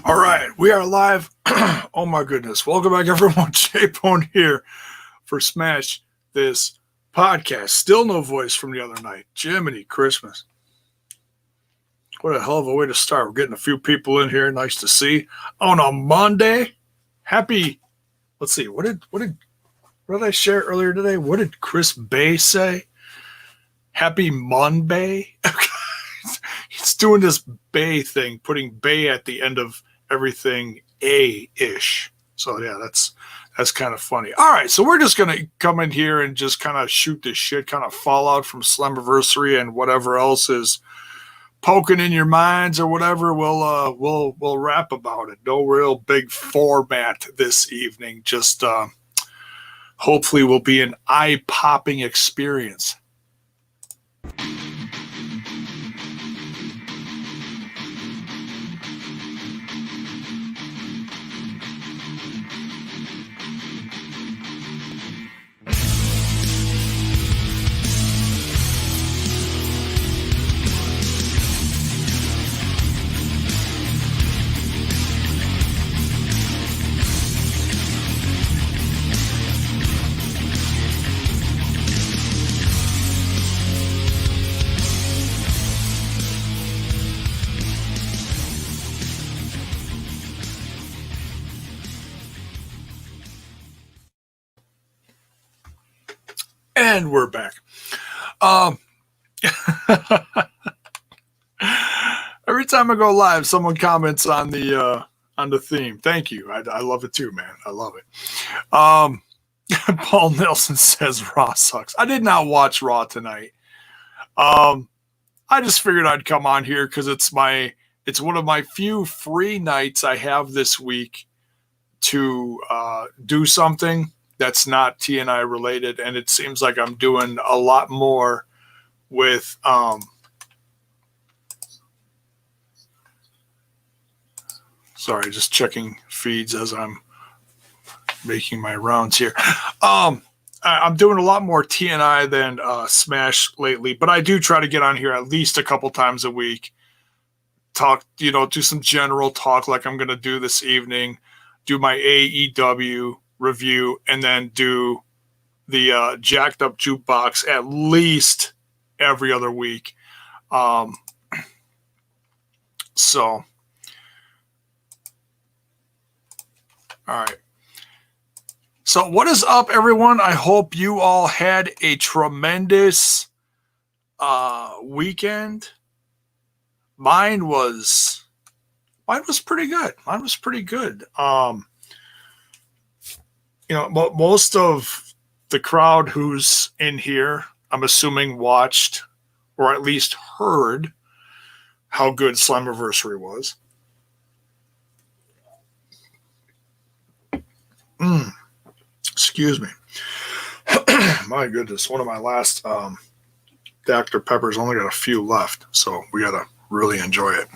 All right, we are live. Oh my goodness. Welcome back, everyone. Jaybone here for Smash This Podcast. Still no voice from the other night. Jiminy Christmas. What a hell of a way to start. We're getting a few people in here. Nice to see. On a Monday. Happy, let's see, what did I share earlier today? What did Chris Bay say? Happy Monday. He's doing this Bay thing, putting Bay at the end of everything A-ish. So yeah, that's kind of funny. All right, so we're just gonna come in here and just kind of shoot this shit, kind of fallout from Slammiversary and whatever else is poking in your minds or whatever. We'll rap about it. No real big format this evening. Just hopefully will be an eye-popping experience. And we're back. Every time I go live, someone comments on the theme. Thank you. I love it too, man. I love it. Paul Nelson says Raw sucks. I did not watch Raw tonight. I just figured I'd come on here because it's one of my few free nights I have this week to do something that's not TNI related, and it seems like I'm doing a lot more with sorry, just checking feeds as I'm making my rounds here. I'm doing a lot more TNI than Smash lately, but I do try to get on here at least a couple times a week, talk, do some general talk like I'm going to do this evening, do my AEW review, and then do the Jacked Up Jukebox at least every other week. So, all right. So what is up, everyone? I hope you all had a tremendous weekend. Mine was pretty good. Most of the crowd who's in here, I'm assuming, watched or at least heard how good Slammiversary was. Excuse me. My goodness, one of my last Dr. Pepper's only got a few left, so we got to really enjoy it.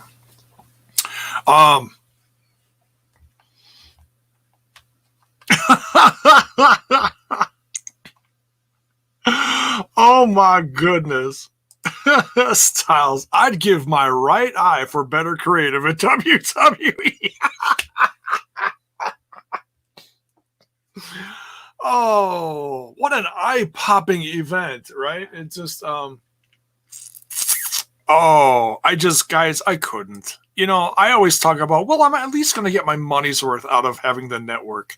Oh my goodness. Styles, I'd give my right eye for better creative at WWE. Oh, what an eye-popping event, right? It's just guys, I couldn't. I always talk about, well, I'm at least going to get my money's worth out of having the network.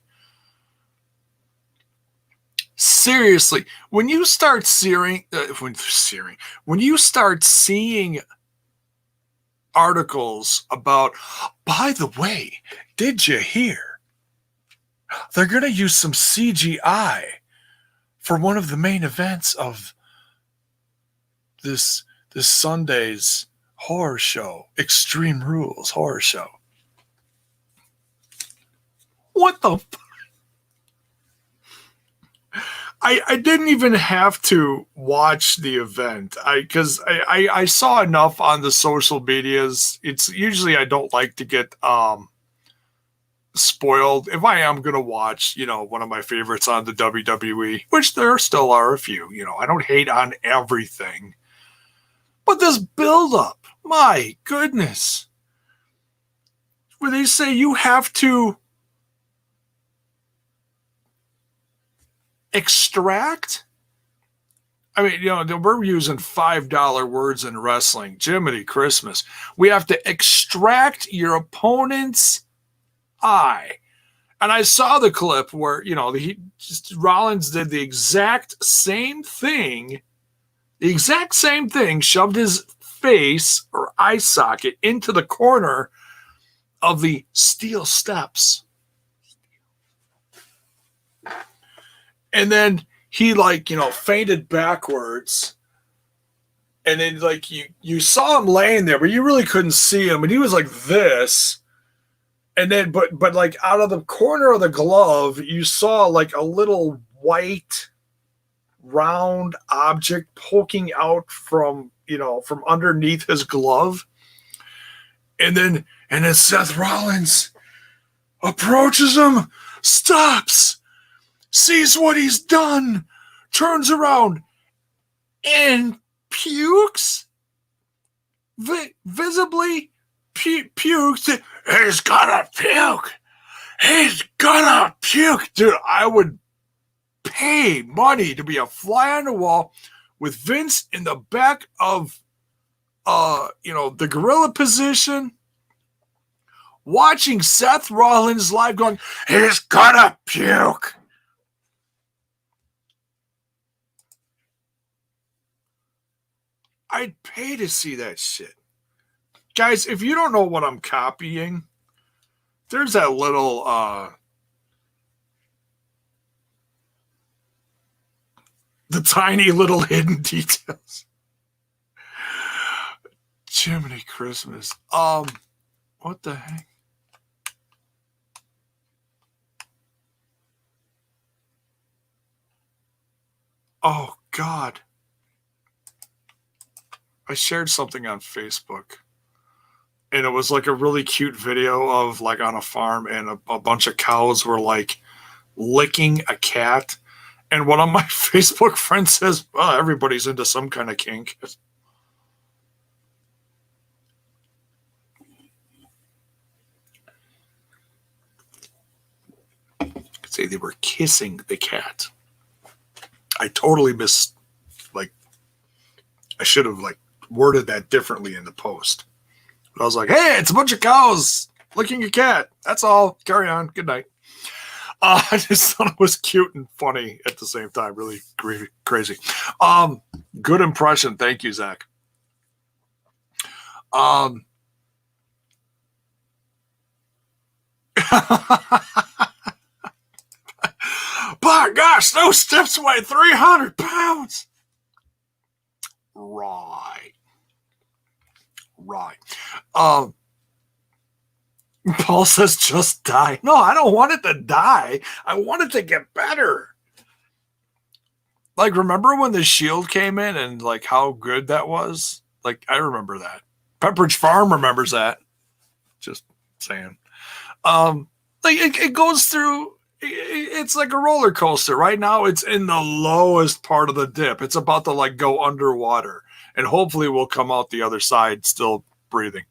Seriously, when you start seeing articles about, by the way, did you hear? They're going to use some CGI for one of the main events of this Sunday's horror show, Extreme Rules horror show. What the fuck? I didn't even have to watch the event because I saw enough on the social medias. It's usually I don't like to get spoiled. If I am going to watch, one of my favorites on the WWE, which there still are a few, I don't hate on everything. But this build-up, my goodness. where they say you have to extract. I mean, we're using $5 words in wrestling. Jiminy Christmas. We have to extract your opponent's eye. And I saw the clip where, Rollins did the exact same thing, shoved his face or eye socket into the corner of the steel steps. And then he fainted backwards. And then you saw him laying there, but you really couldn't see him. And he was like this. And then, but out of the corner of the glove, you saw a little white round object poking out from underneath his glove. And then Seth Rollins approaches him, stops, sees what he's done, turns around, and pukes. Visibly pukes. He's gonna puke. He's gonna puke. Dude, I would pay money to be a fly on the wall with Vince in the back of the gorilla position, watching Seth Rollins live going, he's gonna puke. I'd pay to see that shit. Guys, if you don't know what I'm copying, there's that little the tiny little hidden details. Jiminy Christmas. What the heck? Oh God. I shared something on Facebook. And it was a really cute video of on a farm, and a bunch of cows were licking a cat. And one of my Facebook friends says, well, everybody's into some kind of kink. Could say they were kissing the cat. I totally missed, I should have worded that differently in the post. I was like, hey, it's a bunch of cows licking a cat. That's all. Carry on. Good night. I just thought it was cute and funny at the same time. Really crazy. Good impression. Thank you, Zach. By gosh, those steps weigh 300 pounds. Right. Paul says just die. No, I don't want it to die. I want it to get better. Remember when the Shield came in and how good that was? I remember that. Pepperidge Farm remembers that. Just saying. It goes through, it's like a roller coaster. Right now it's in the lowest part of the dip. It's about to go underwater. And hopefully we'll come out the other side still breathing.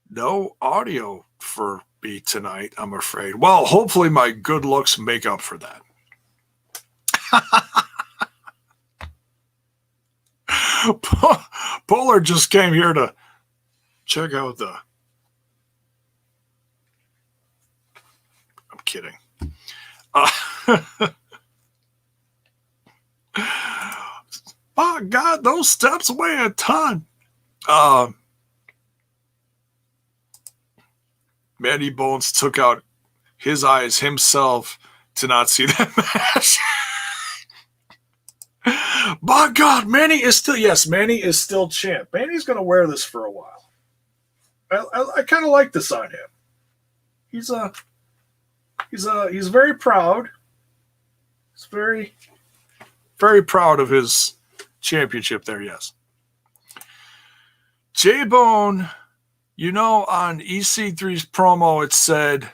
No audio for me tonight, I'm afraid. Well, hopefully my good looks make up for that. Polar just came here to check out the... I'm kidding. Oh God, those steps weigh a ton. Mandy Bones took out his eyes himself to not see that match. By God, Manny is still champ. Manny's going to wear this for a while. I kind of like this on him. He's very proud. He's very, very proud of his championship there, yes. Jaybone, on EC3's promo, it said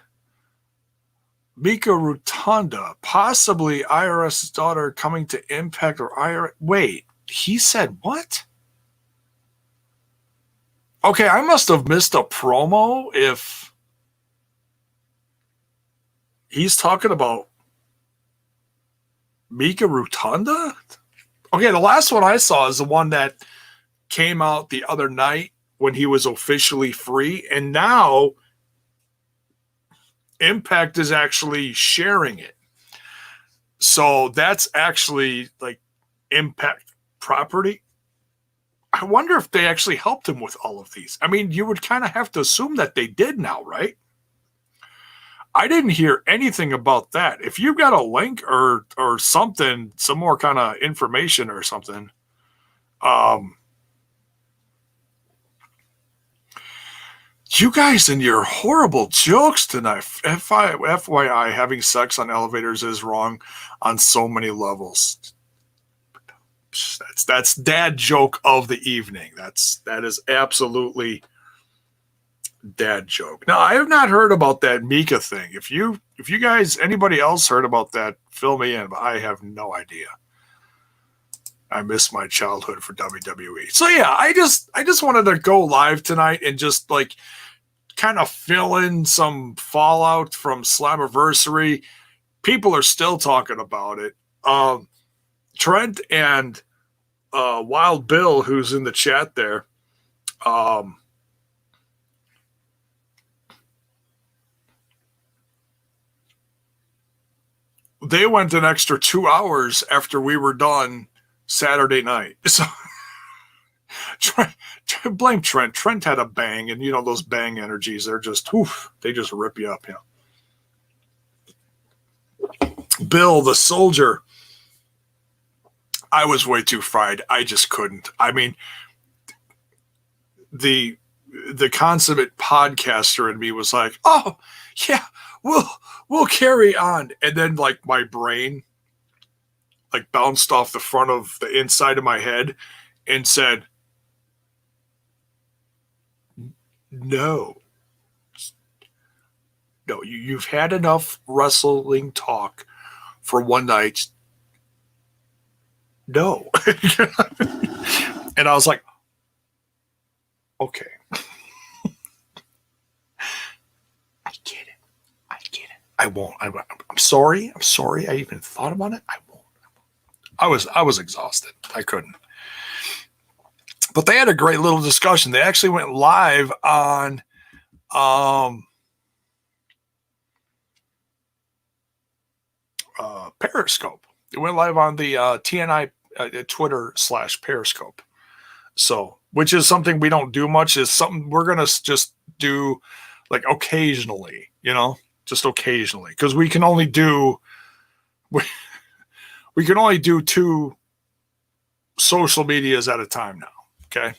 Mika Rotunda, possibly IRS's daughter coming to Impact or IRS. Wait, he said what? Okay, I must have missed a promo if he's talking about Mika Rotunda. Okay, the last one I saw is the one that came out the other night when he was officially free, and now Impact is actually sharing it. So that's actually like Impact property. I wonder if they actually helped him with all of these. I mean, you would kind of have to assume that they did now, right? I didn't hear anything about that. If you've got a link or something, some more kind of information or something, you guys and your horrible jokes tonight. FYI, having sex on elevators is wrong on so many levels. That's dad joke of the evening. That is absolutely dad joke. Now, I have not heard about that Mika thing. If you guys, anybody else heard about that, fill me in, but I have no idea. I miss my childhood for WWE. So yeah, I just wanted to go live tonight and just like kind of fill in some fallout from Slammiversary. People are still talking about it. Trent and Wild Bill, who's in the chat there, they went an extra 2 hours after we were done Saturday night. So blame Trent. Trent had a bang, and you know those bang energies, they're just, they just rip you up. Bill, the soldier, I was way too fried. I just couldn't. I mean, the consummate podcaster in me was like, oh yeah, we'll carry on. And then like my brain like bounced off the front of the inside of my head and said, no, you've had enough wrestling talk for one night. No. And I was like, okay. I get it. I won't. I'm sorry. I even thought about it. I won't. I was exhausted. I couldn't. But they had a great little discussion. They actually went live on Periscope. It went live on the TNI Twitter /Periscope. So, which is something we don't do much. Is something we're gonna just do like occasionally, just occasionally, because we can only do 2 social medias at a time now. Okay.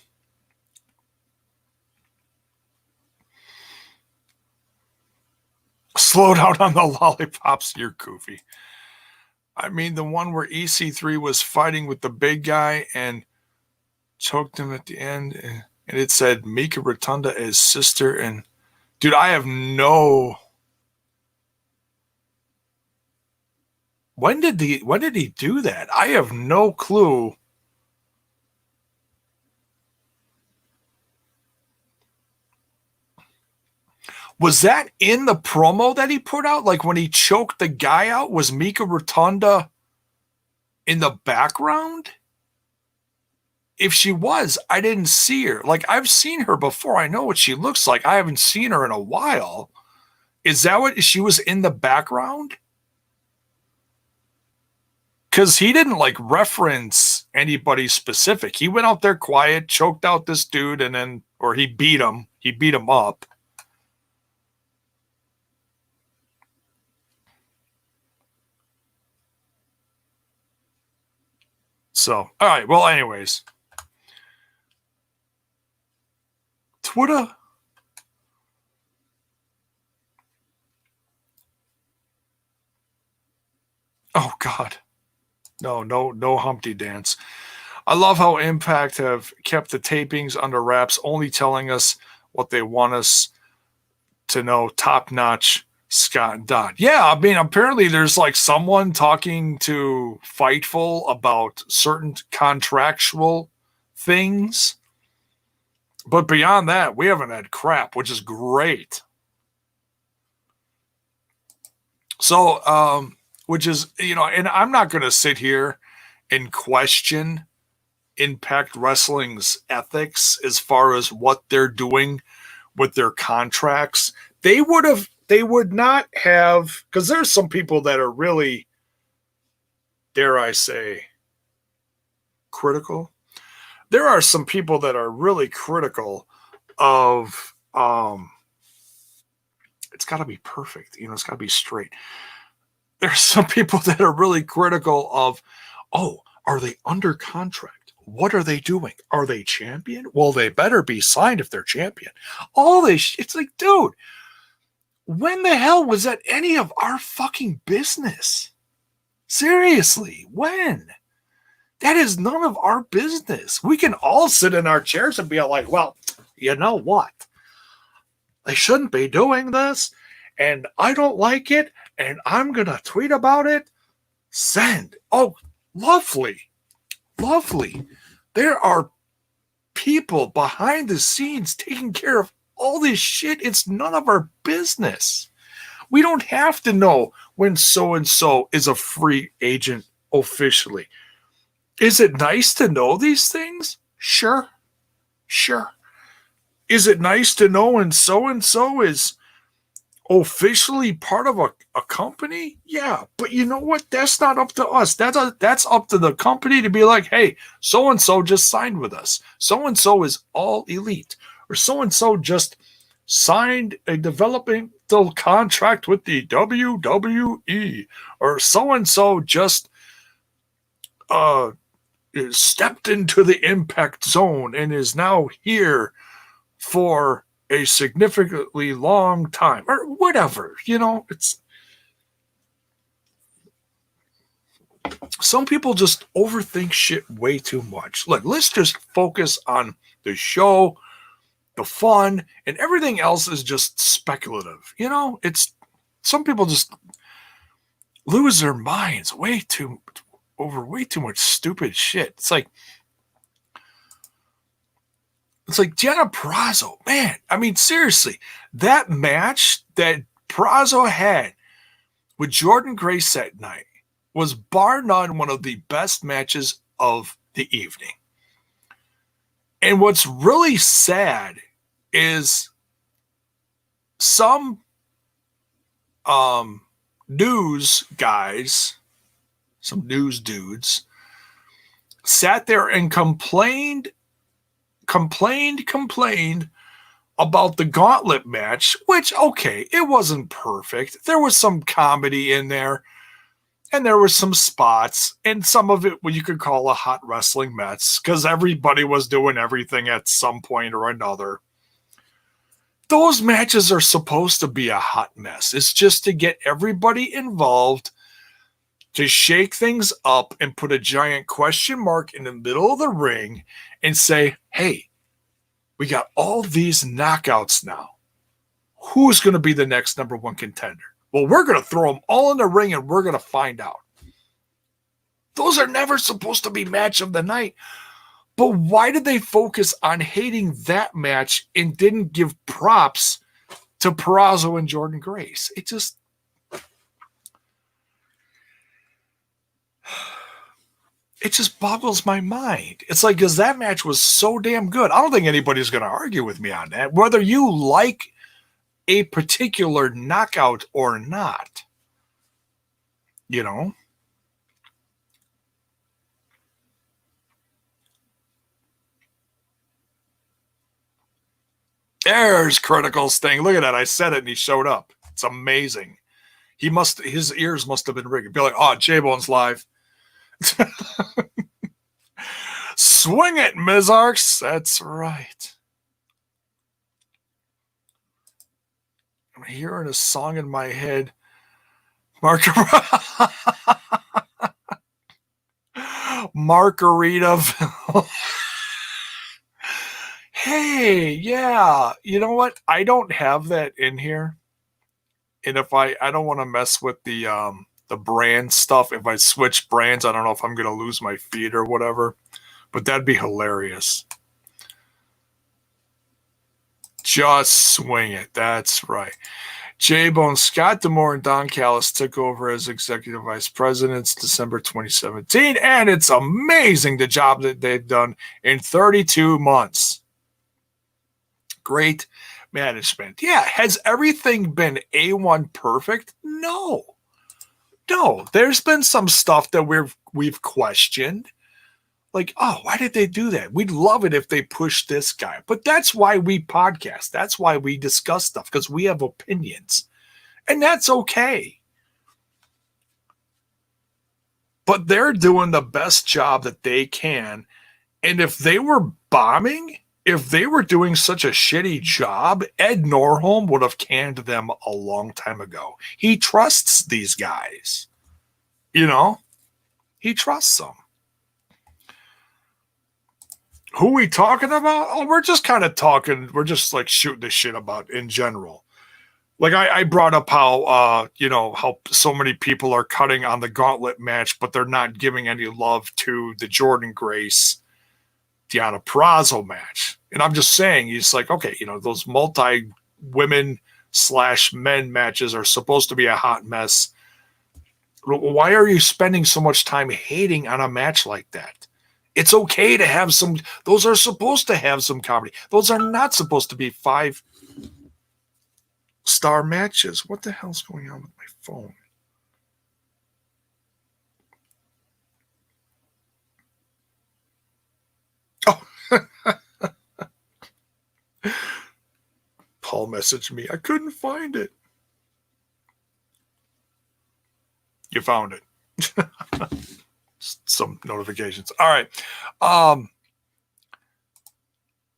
Slow down on the lollipops. You're goofy. I mean, the one where EC3 was fighting with the big guy and choked him at the end, and it said Mika Rotunda is sister. And dude, I have no. When did he do that? I have no clue. Was that in the promo that he put out? Like when he choked the guy out, was Mika Rotunda in the background? If she was, I didn't see her. Like I've seen her before. I know what she looks like. I haven't seen her in a while. Is that what she was in the background? Because he didn't like reference anybody specific. He went out there quiet, choked out this dude, and then, or he beat him. He beat him up. So, all right. Well, anyways. Twitter. Oh, God. No Humpty Dance. I love how Impact have kept the tapings under wraps, only telling us what they want us to know. Top notch, Scott and Don. Yeah, I mean, apparently there's like someone talking to Fightful about certain contractual things But beyond that, we haven't had crap, which is great. So, which is, and I'm not going to sit here and question Impact Wrestling's ethics as far as what they're doing with their contracts. They would not have, because there's some people that are really, dare I say, critical. There are some people that are really critical of, it's got to be perfect. It's got to be straight. There's some people that are really critical of, are they under contract? What are they doing? Are they champion? Well, they better be signed if they're champion. All this, it's like, dude, when the hell was that any of our fucking business? Seriously, when? That is none of our business. We can all sit in our chairs and be like, well, you know what? They shouldn't be doing this, and I don't like it, and I'm going to tweet about it. Send. Oh, lovely. Lovely. There are people behind the scenes taking care of all this shit. It's none of our business. We don't have to know when so-and-so is a free agent officially. Is it nice to know these things? Sure. Is it nice to know when so-and-so is officially part of a company? Yeah, but you know what? That's not up to us. That's up to the company to be like, hey, so-and-so just signed with us. So-and-so is all elite. Or so-and-so just signed a developmental contract with the WWE. Or so-and-so just stepped into the impact zone and is now here for a significantly long time, or whatever. It's some people just overthink shit way too much. Look, let's just focus on the show, the fun, and everything else is just speculative. It's some people just lose their minds over way too much stupid shit. It's like Jenna Prazzo, man. I mean, seriously, that match that Prazzo had with Jordynne Grace that night was bar none one of the best matches of the evening. And what's really sad is some news guys, some news dudes, sat there and complained about the gauntlet match, which, okay, it wasn't perfect. There was some comedy in there, and there were some spots, and some of it you could call a hot wrestling mess, because everybody was doing everything at some point or another. Those matches are supposed to be a hot mess. It's just to get everybody involved, to shake things up and put a giant question mark in the middle of the ring and say, hey, we got all these knockouts now. Who's going to be the next number one contender? Well, we're going to throw them all in the ring and we're going to find out. Those are never supposed to be match of the night. But why did they focus on hating that match and didn't give props to Prazzo and Jordynne Grace? It just... it just boggles my mind. It's like, because that match was so damn good. I don't think anybody's going to argue with me on that, whether you like a particular knockout or not. There's Critical's thing. Look at that. I said it and he showed up. It's amazing. His ears must have been ringing. Be like, oh, Jaybone's live. Swing it, Mizarks. That's right. I'm hearing a song in my head. Margaritaville. Hey, yeah. You know what? I don't have that in here. And if I don't want to mess with the brand stuff. If I switch brands, I don't know if I'm going to lose my feed or whatever. But that'd be hilarious. Just swing it. That's right. Jaybone, Scott D'Amore, and Don Callis took over as executive vice presidents December 2017, and it's amazing the job that they've done in 32 months. Great management. Yeah, has everything been A1 perfect? No. There's been some stuff that we've questioned. Like, oh, why did they do that? We'd love it if they pushed this guy. But that's why we podcast. That's why we discuss stuff, because we have opinions. And that's okay. But they're doing the best job that they can. And if they were bombing, if they were doing such a shitty job, Ed Norholm would have canned them a long time ago. He trusts these guys. You know? He trusts them. Who are we talking about? Oh, we're just kind of talking. We're just like shooting the shit about in general. Like I brought up how, how so many people are cutting on the gauntlet match, but they're not giving any love to the Jordan Grace, Deonna Purrazzo match. And I'm just saying, he's like, okay, those multi-women/men matches are supposed to be a hot mess. Why are you spending so much time hating on a match like that? It's okay to have some. Those are supposed to have some comedy. Those are not supposed to be 5-star matches. What the hell's going on with my phone? Oh. Paul messaged me. I couldn't find it. You found it. Some notifications. All right.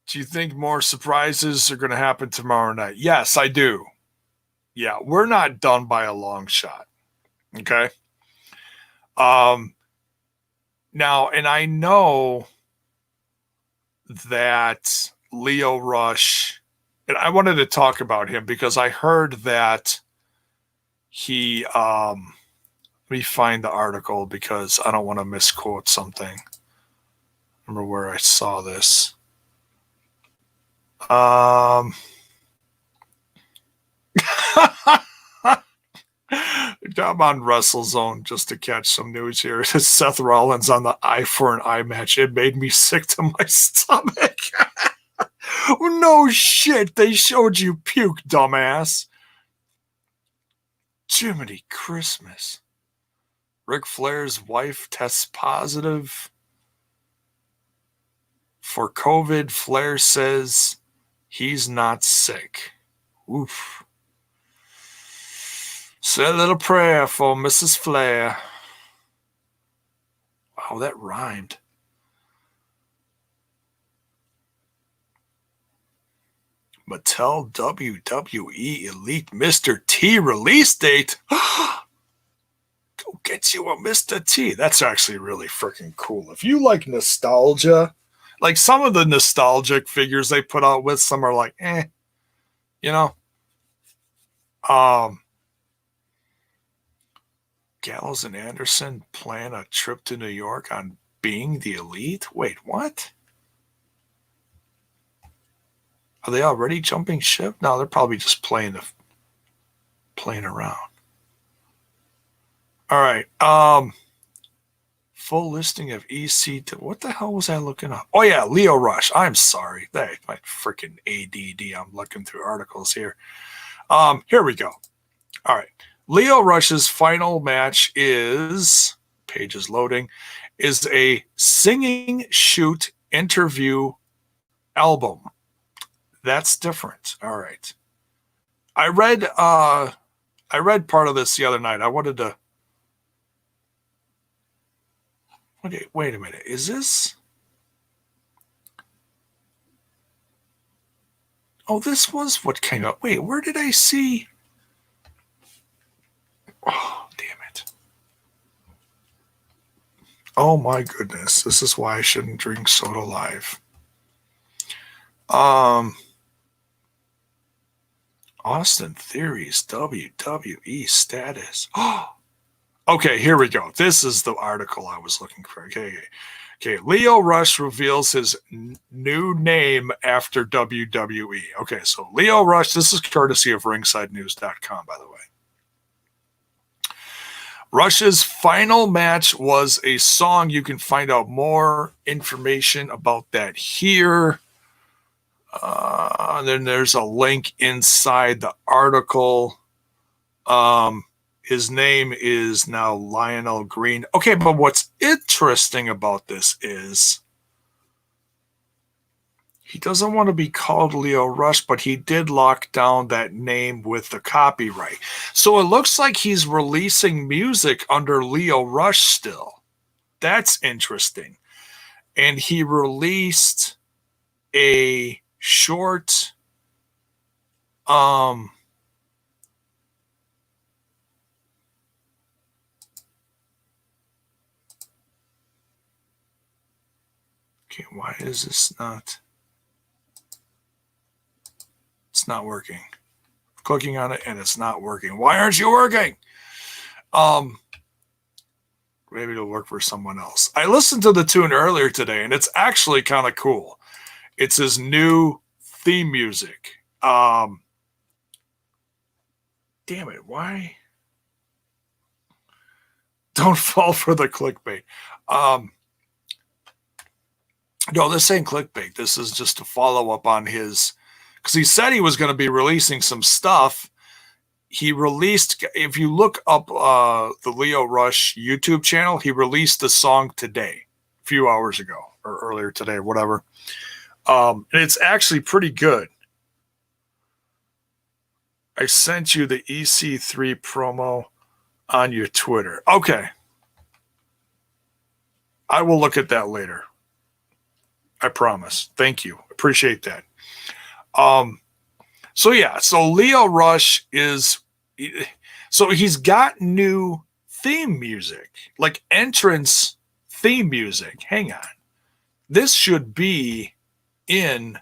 Do you think more surprises are going to happen tomorrow night? Yes, I do. Yeah, we're not done by a long shot. Okay. Now, and I know that Lio Rush, and I wanted to talk about him because I heard that he, let me find the article because I don't want to misquote something. I remember where I saw this. I'm on WrestleZone just to catch some news here. Seth Rollins on the eye for an eye match. It made me sick to my stomach. No shit. They showed you puke, dumbass. Jiminy Christmas. Ric Flair's wife tests positive for COVID. Flair says he's not sick. Oof. Say a little prayer for Mrs. Flair. Wow, that rhymed. Mattel WWE Elite Mr. T release date. Go get you a Mr. T. That's actually really freaking cool. If you like nostalgia, like some of the nostalgic figures they put out with, some are like, Gallows and Anderson plan a trip to New York on Being the Elite? Wait, what? Are they already jumping ship? No, they're probably just playing around. All right. Full listing of EC. What the hell was I looking up? Oh, yeah, Lio Rush. I'm sorry. My freaking ADD. I'm looking through articles here. Here we go. All right. Lio Rush's final match is, page is loading, is a singing shoot interview album. That's different. All right. I read part of this the other night. I wanted to. Okay, wait a minute. Is this? Oh, this was what came up. Wait, where did I see? Oh, damn it. Oh my goodness. This is why I shouldn't drink soda live. Austin Theory's WWE status. Oh, okay, here we go. This is the article I was looking for. Okay. Okay, Lio Rush reveals his new name after WWE. Okay, so Lio Rush, this is courtesy of ringsidenews.com, by the way. Rush's final match was a song. You can find out more information about that here. Then there's a link inside the article. His name is now Lionel Green. Okay, but what's interesting about this is he doesn't want to be called Lio Rush, but he did lock down that name with the copyright. So it looks like he's releasing music under Lio Rush still. That's interesting. And he released a short okay, why is this not? It's not working. I'm clicking on it and it's not working. Why aren't you working? Maybe it'll work for someone else. I listened to the tune earlier today and it's actually kind of cool. It's his new theme music. Damn it, why? Don't fall for the clickbait. No, this ain't clickbait. This is just a follow-up on his, because he said he was going to be releasing some stuff. He released, if you look up the Lio Rush YouTube channel, he released a song today, a few hours ago, or earlier today, whatever. And it's actually pretty good. I sent you the EC3 promo on your Twitter. Okay. I will look at that later. I promise. Thank you. Appreciate that. So Lio Rush is, so he's got new theme music, like entrance theme music. Hang on. This should be in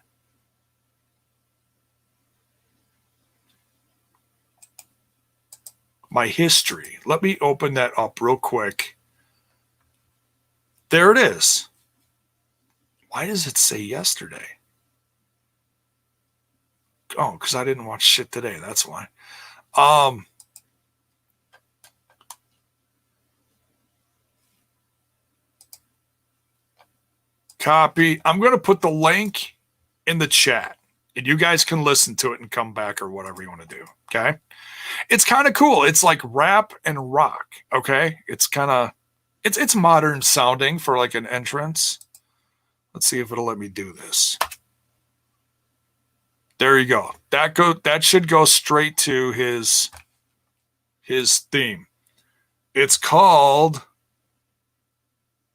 my history. Let me open that up real quick. There it is. Why does it say yesterday? Oh, because I didn't watch shit today. That's why. Copy. I'm going to put the link in the chat, and you guys can listen to it and come back or whatever you want to do. Okay. It's kind of cool. It's like rap and rock. Okay. It's kind of, it's modern sounding for like an entrance. Let's see if it'll let me do this. There you go. That should go straight to his theme. It's called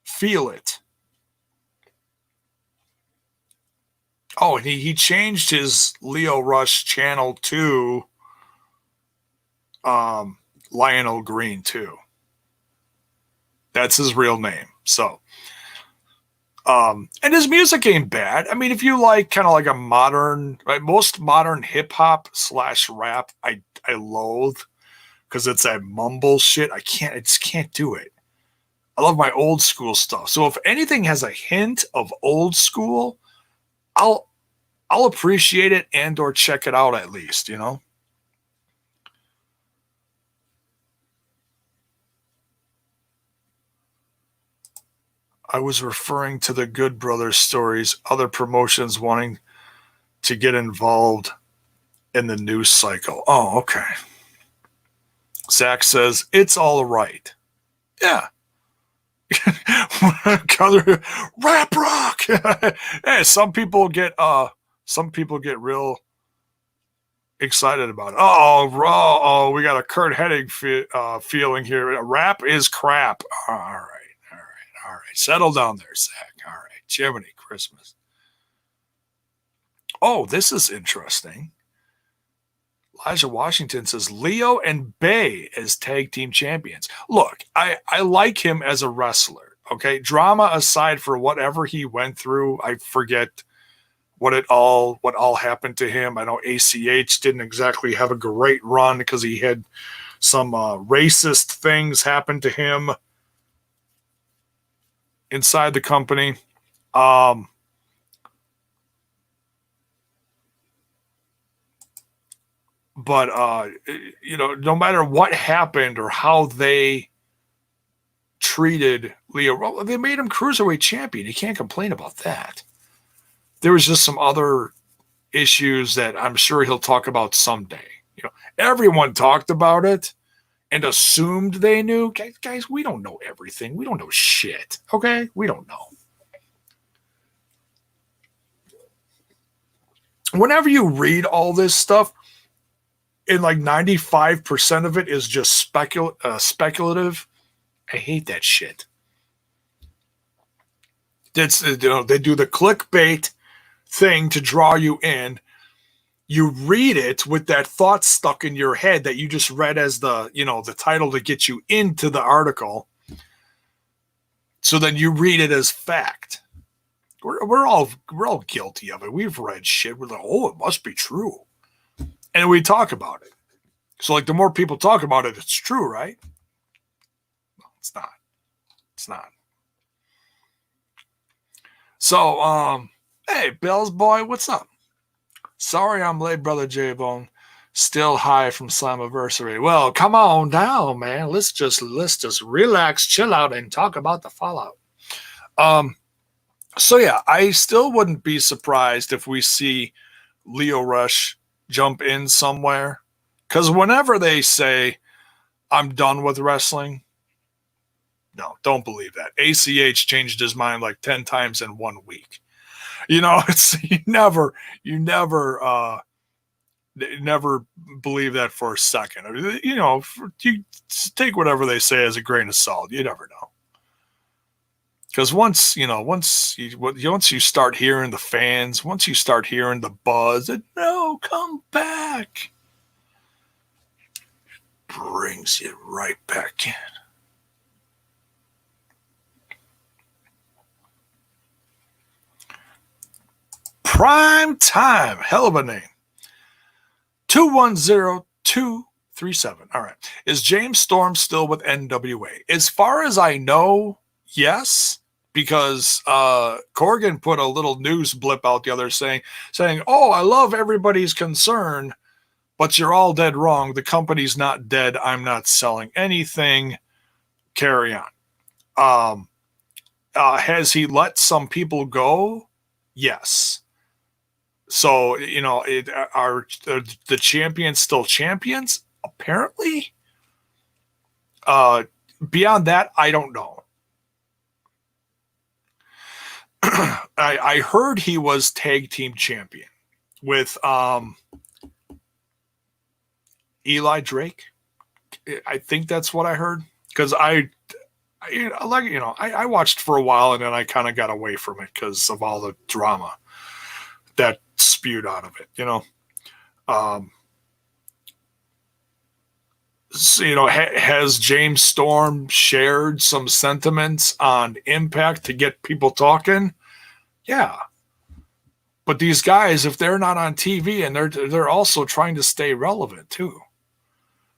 Feel It. Oh, and he changed his Lio Rush channel to Lionel Green too. That's his real name. So and his music ain't bad. I mean, if you like kind of like a modern, right, most modern hip hop / rap, I loathe because it's that mumble shit. I just can't do it. I love my old school stuff. So if anything has a hint of old school, I'll appreciate it and or check it out at least, you know. I was referring to the Good Brothers stories, other promotions wanting to get involved in the news cycle. Oh, okay. Zach says, it's all right. Yeah. Rap rock. Hey, some people get real excited about it. Oh, we got a Kurt Hennig feeling here. Rap is crap. All right. Settle down there, Zach. All right. Jiminy Christmas. Oh, this is interesting. Elijah Washington says Lio and Bay as tag team champions. Look, I like him as a wrestler. Okay. Drama aside for whatever he went through, I forget what all happened to him. I know ACH didn't exactly have a great run because he had some racist things happen to him inside the company. But no matter what happened or how they treated Leo, well, they made him cruiserweight champion. You can't complain about that. There was just some other issues that I'm sure he'll talk about someday. Everyone talked about it and assumed they knew. Guys, we don't know everything. We don't know shit. Okay? We don't know. Whenever you read all this stuff, and like 95% of it is just speculative, I hate that shit. They do the clickbait thing to draw you in. You read it with that thought stuck in your head that you just read as the title to get you into the article. So then you read it as fact. We're all guilty of it. We've read shit. We're like, oh, it must be true. And we talk about it. So like the more people talk about it, it's true, right? No, it's not. It's not. So, hey, Bell's boy, what's up? Sorry I'm late, brother Jaybone. Still high from Slammiversary. Well, come on down, man. Let's just relax, chill out, and talk about the fallout. So yeah, I still wouldn't be surprised if we see Lio Rush jump in somewhere. Because whenever they say, I'm done with wrestling, no, don't believe that. ACH changed his mind like 10 times in 1 week. It's you never believe that for a second. I mean, you take whatever they say as a grain of salt. You never know. Because once you start hearing the fans, once you start hearing the buzz, no, come back, brings you right back in. Prime Time, hell of a name. 210237. All right. Is James Storm still with NWA? As far as I know, yes, because Corgan put a little news blip out the other saying, oh, I love everybody's concern, but you're all dead wrong. The company's not dead. I'm not selling anything. Carry on. Has he let some people go? Yes. So, are the champions still champions? Apparently. Beyond that, I don't know. I heard he was tag team champion with Eli Drake. I think that's what I heard. Because I watched for a while and then I kind of got away from it because of all the drama that spewed out of it, has James Storm shared some sentiments on Impact to get people talking? Yeah. But these guys, if they're not on TV and they're also trying to stay relevant too.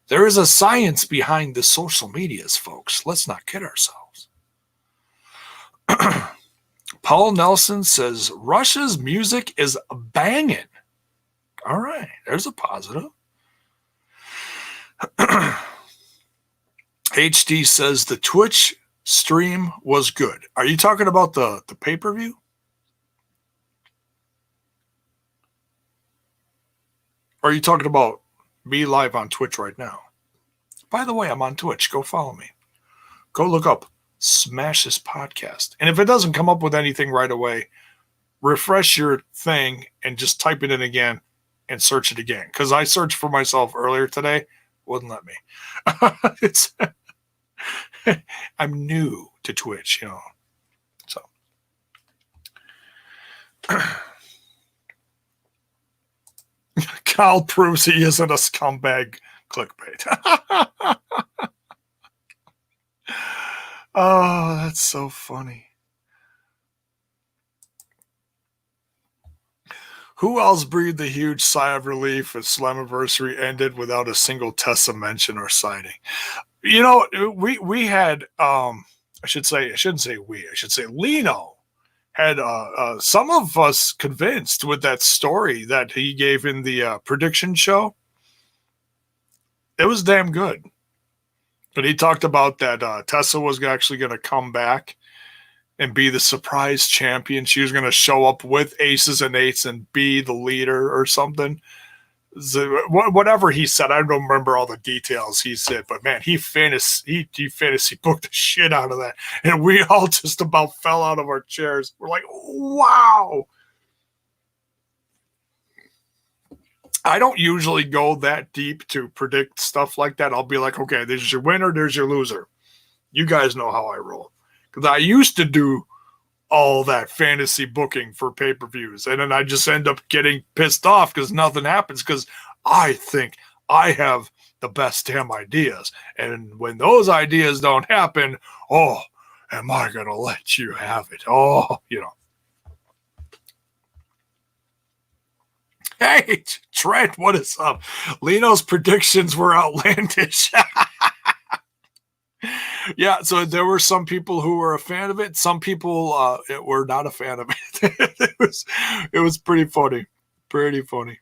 There is a science behind the social medias, folks. Let's not kid ourselves. Paul Nelson says, Rush's music is banging. All right, there's a positive. HD says the Twitch stream was good. Are you talking about the pay-per-view? Or are you talking about me live on Twitch right now? By the way, I'm on Twitch. Go follow me. Go look up Smash This Podcast. And if it doesn't come up with anything right away, refresh your thing and just type it in again and search it again. Because I searched for myself earlier today. Wouldn't let me. I'm new to Twitch, So. Kyle proves he isn't a scumbag. Clickbait. Oh, that's so funny. Who else breathed a huge sigh of relief as Slammiversary ended without a single Tessa mention or sighting? We had I shouldn't say we, I should say Lino had some of us convinced with that story that he gave in the prediction show. It was damn good. But he talked about that Tessa was actually going to come back and be the surprise champion. She was going to show up with aces and eights and be the leader or something. So, whatever he said, I don't remember all the details he said, but man, he fantasy booked the shit out of that. And we all just about fell out of our chairs. We're like, wow. I don't usually go that deep to predict stuff like that. I'll be like, okay, there's your winner, there's your loser. You guys know how I roll. Because I used to do all that fantasy booking for pay-per-views. And then I just end up getting pissed off because nothing happens because I think I have the best damn ideas. And when those ideas don't happen, oh, am I going to let you have it? Oh, you know. Hey, Trent, what is up? Lino's predictions were outlandish. Yeah, so there were some people who were a fan of it. Some people were not a fan of it. It was pretty funny. Pretty funny.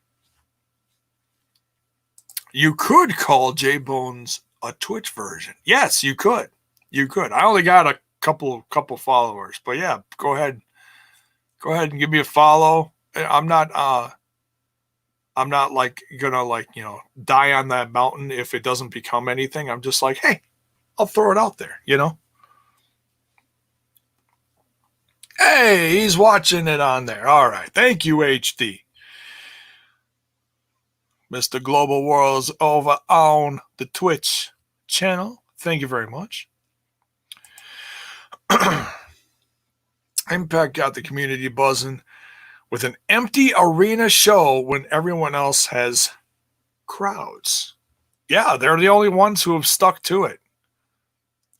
You could call Jaybone's a Twitch version. Yes, you could. You could. I only got a couple followers, but yeah, go ahead. Go ahead and give me a follow. I'm not like gonna like, you know, die on that mountain if it doesn't become anything. I'm just like, hey, I'll throw it out there, you know? Hey, he's watching it on there. All right. Thank you, HD. Mr. Global World's over on the Twitch channel. Thank you very much. Impact got the community buzzing with an empty arena show when everyone else has crowds. Yeah, they're the only ones who have stuck to it.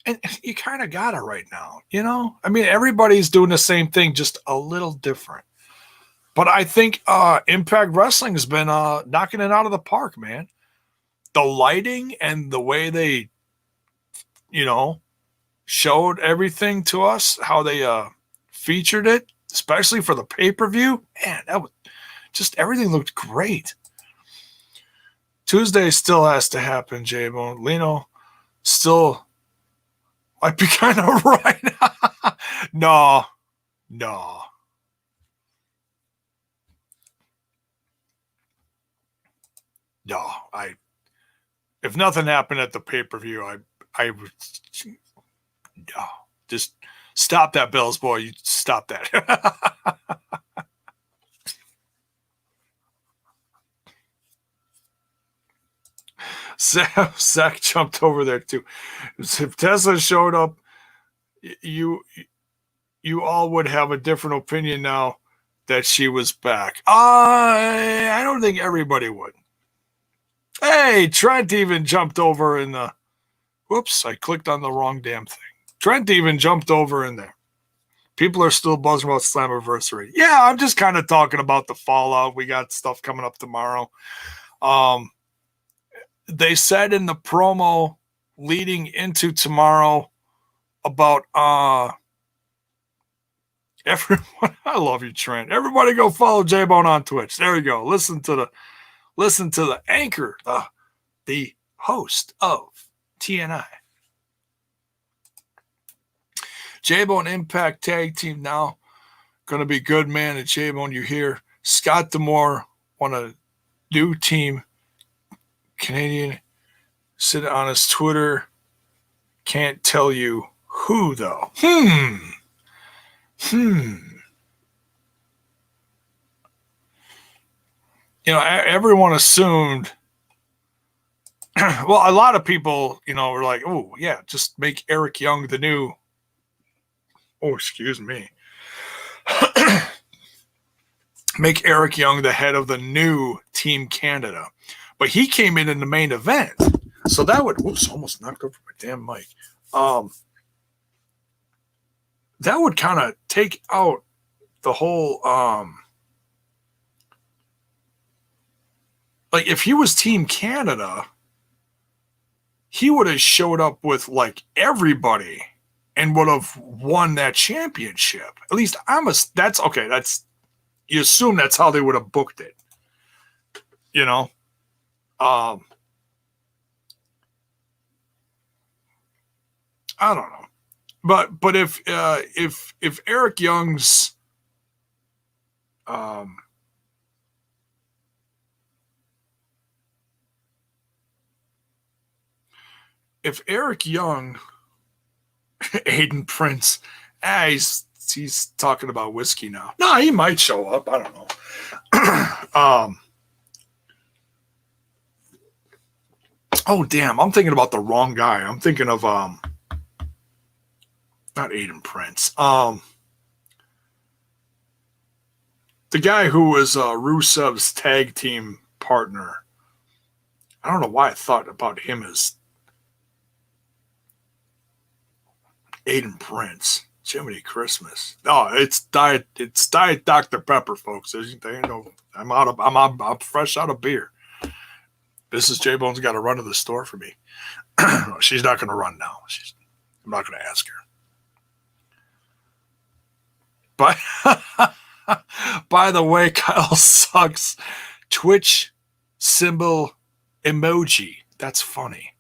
And you kind of got it right now, you know? I mean, everybody's doing the same thing, just a little different. But I think Impact Wrestling has been knocking it out of the park, man. The lighting and the way they, you know, showed everything to us, how they featured it, especially for the pay-per-view. Man, that was just everything looked great. Tuesday still has to happen, Jaybone. Lino still might be kind of right. No. If nothing happened at the pay-per-view, I would just stop that, Bells boy. You stop that. Zach jumped over there too. If Tessa showed up, you all would have a different opinion now that she was back. I don't think everybody would. Hey, Trent even jumped over in the... Whoops, I clicked on the wrong damn thing. Trent even jumped over in there. People are still buzzing about Slammiversary. Yeah, I'm just kind of talking about the fallout. We got stuff coming up tomorrow. They said in the promo leading into tomorrow about everyone. I love you, Trent. Everybody go follow Jaybone on Twitch. There you go. Listen to the anchor, the host of TNI. Jaybone Impact Tag Team now. Going to be good, man. At Jaybone, you hear Scott D'Amore on a new team. Canadian. Sit on his Twitter. Can't tell you who, though. You know, everyone assumed, well, a lot of people, you know, were like, oh, yeah, just make Eric Young the new, make Eric Young the head of the new Team Canada. But he came in the main event. So that would, almost knocked over my damn mic. That would kind of take out the whole, like if he was Team Canada, he would have showed up with like everybody and would have won that championship. At least that's okay. You assume that's how they would have booked it. You know? I don't know. But if Eric Young's if Eric Young, Aiden Prince, he's talking about whiskey now. No, he might show up. I don't know. Oh damn, I'm thinking about the wrong guy. I'm thinking of not Aiden Prince. The guy who was Rusev's tag team partner. I don't know why I thought about him as Aiden Prince. Jiminy Christmas. Oh, it's diet Dr. Pepper, folks. They know I'm fresh out of beer. Mrs. Jaybone's got to run to the store for me. She's not going to run now. I'm not going to ask her. But by the way, Kyle sucks. Twitch symbol emoji. That's funny.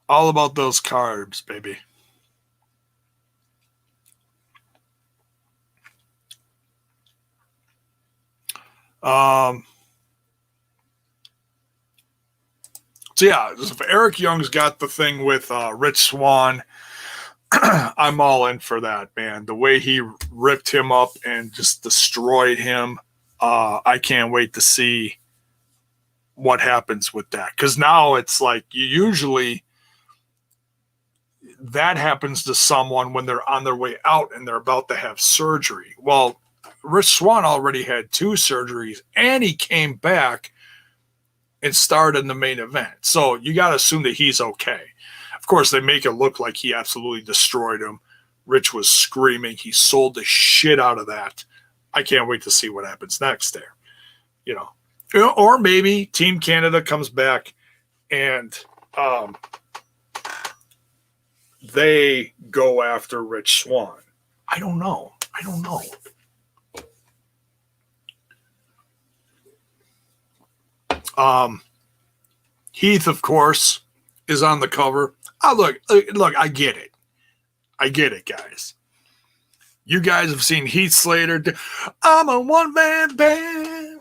All about those carbs, baby. So yeah, if Eric Young's got the thing with Rich Swann, I'm all in for that, man. The way he ripped him up and just destroyed him, I can't wait to see what happens with that. Because now it's like usually that happens to someone when they're on their way out and they're about to have surgery. Well, Rich Swann already had 2 surgeries and he came back and started in the main event. So you got to assume that he's okay. Of course, they make it look like he absolutely destroyed him. Rich was screaming. He sold the shit out of that. I can't wait to see what happens next there. You know, or maybe Team Canada comes back and they go after Rich Swann. I don't know. Heath, of course, is on the cover. Oh, look, I get it, guys. You guys have seen Heath Slater. I'm a one-man band.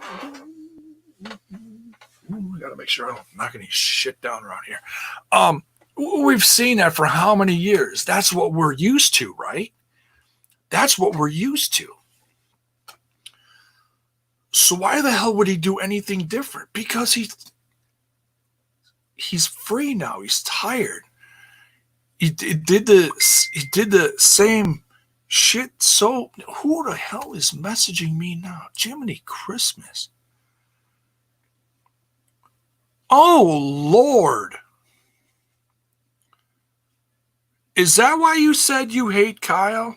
I gotta make sure I don't knock any shit down around here. We've seen that for how many years? That's what we're used to, right? That's what we're used to. So why the hell would he do anything different? Because he's free now. He's tired. He did the same shit. So who the hell is messaging me now? Jiminy Christmas. Oh, Lord. Is that why you said you hate Kyle?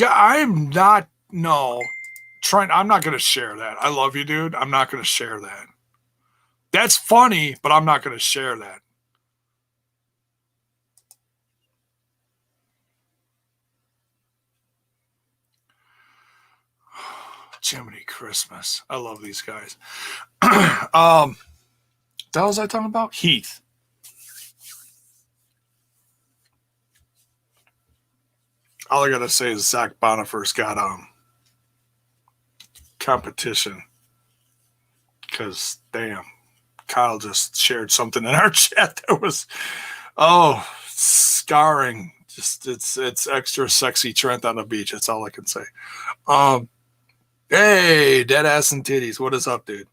I'm not, no. I'm not going to share that. I love you, dude. I'm not going to share that. That's funny, but I'm not going to share that. Jiminy Christmas. I love these guys. What was I talking about? Heath. All I got to say is Zach Bonifer's got competition. Because, damn, Kyle just shared something in our chat that was, scarring. Just it's extra sexy Trent on the beach. That's all I can say. Hey, Dat Azz and Tiddies. What is up, dude?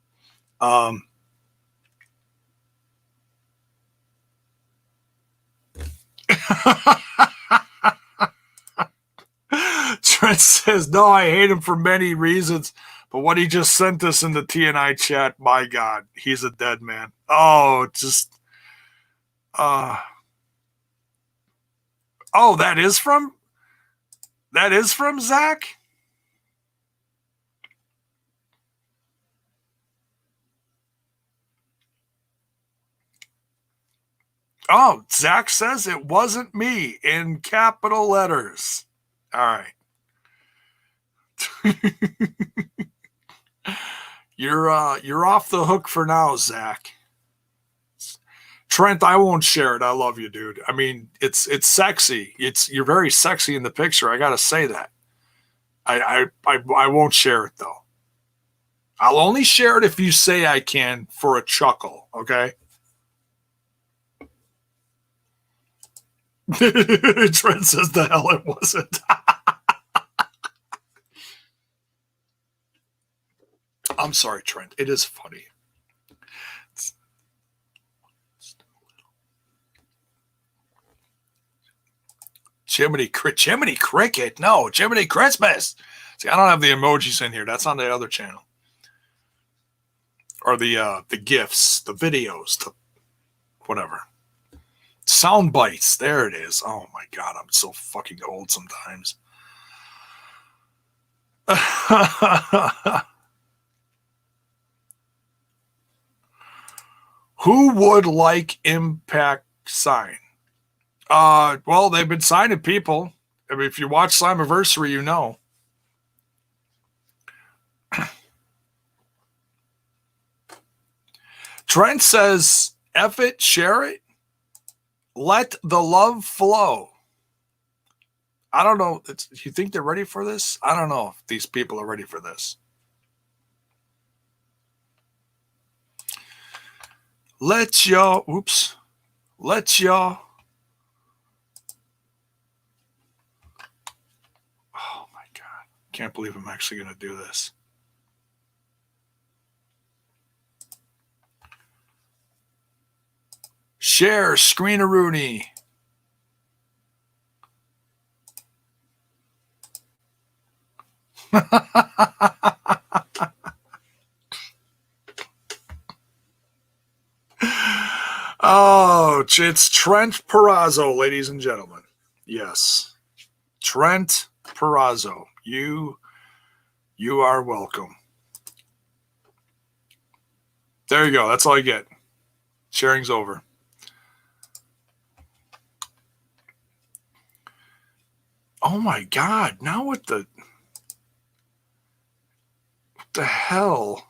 Trent says, no, I hate him for many reasons, but what he just sent us in the TNI chat, my God, he's a dead man. Oh, just, that is from Zach? Oh, Zach says it wasn't me in capital letters. All right. You're off the hook for now, Zach. Trent, I won't share it. I love you, dude. I mean, it's sexy. You're very sexy in the picture. I gotta say that. I won't share it though. I'll only share it if you say I can for a chuckle. Okay. Trent says the hell it wasn't. I'm sorry, Trent. It is funny. Jiminy Cricket. No, Jiminy Christmas. See, I don't have the emojis in here. That's on the other channel. Or the GIFs, the videos, the whatever. Sound bites. There it is. Oh my God, I'm so fucking old sometimes. Who would like Impact sign? Well, they've been signing people. I mean, if you watch Slammiversary, you know. Trent says, F it, share it. Let the love flow. I don't know. You think they're ready for this? I don't know if these people are ready for this. Let y'all. Oh my God. Can't believe I'm actually going to do this. Share Screen-a-Rooney. Oh, it's Trent Perazzo, ladies and gentlemen. Yes. Trent Perazzo. You are welcome. There you go. That's all you get. Sharing's over. Oh my God. Now what the hell?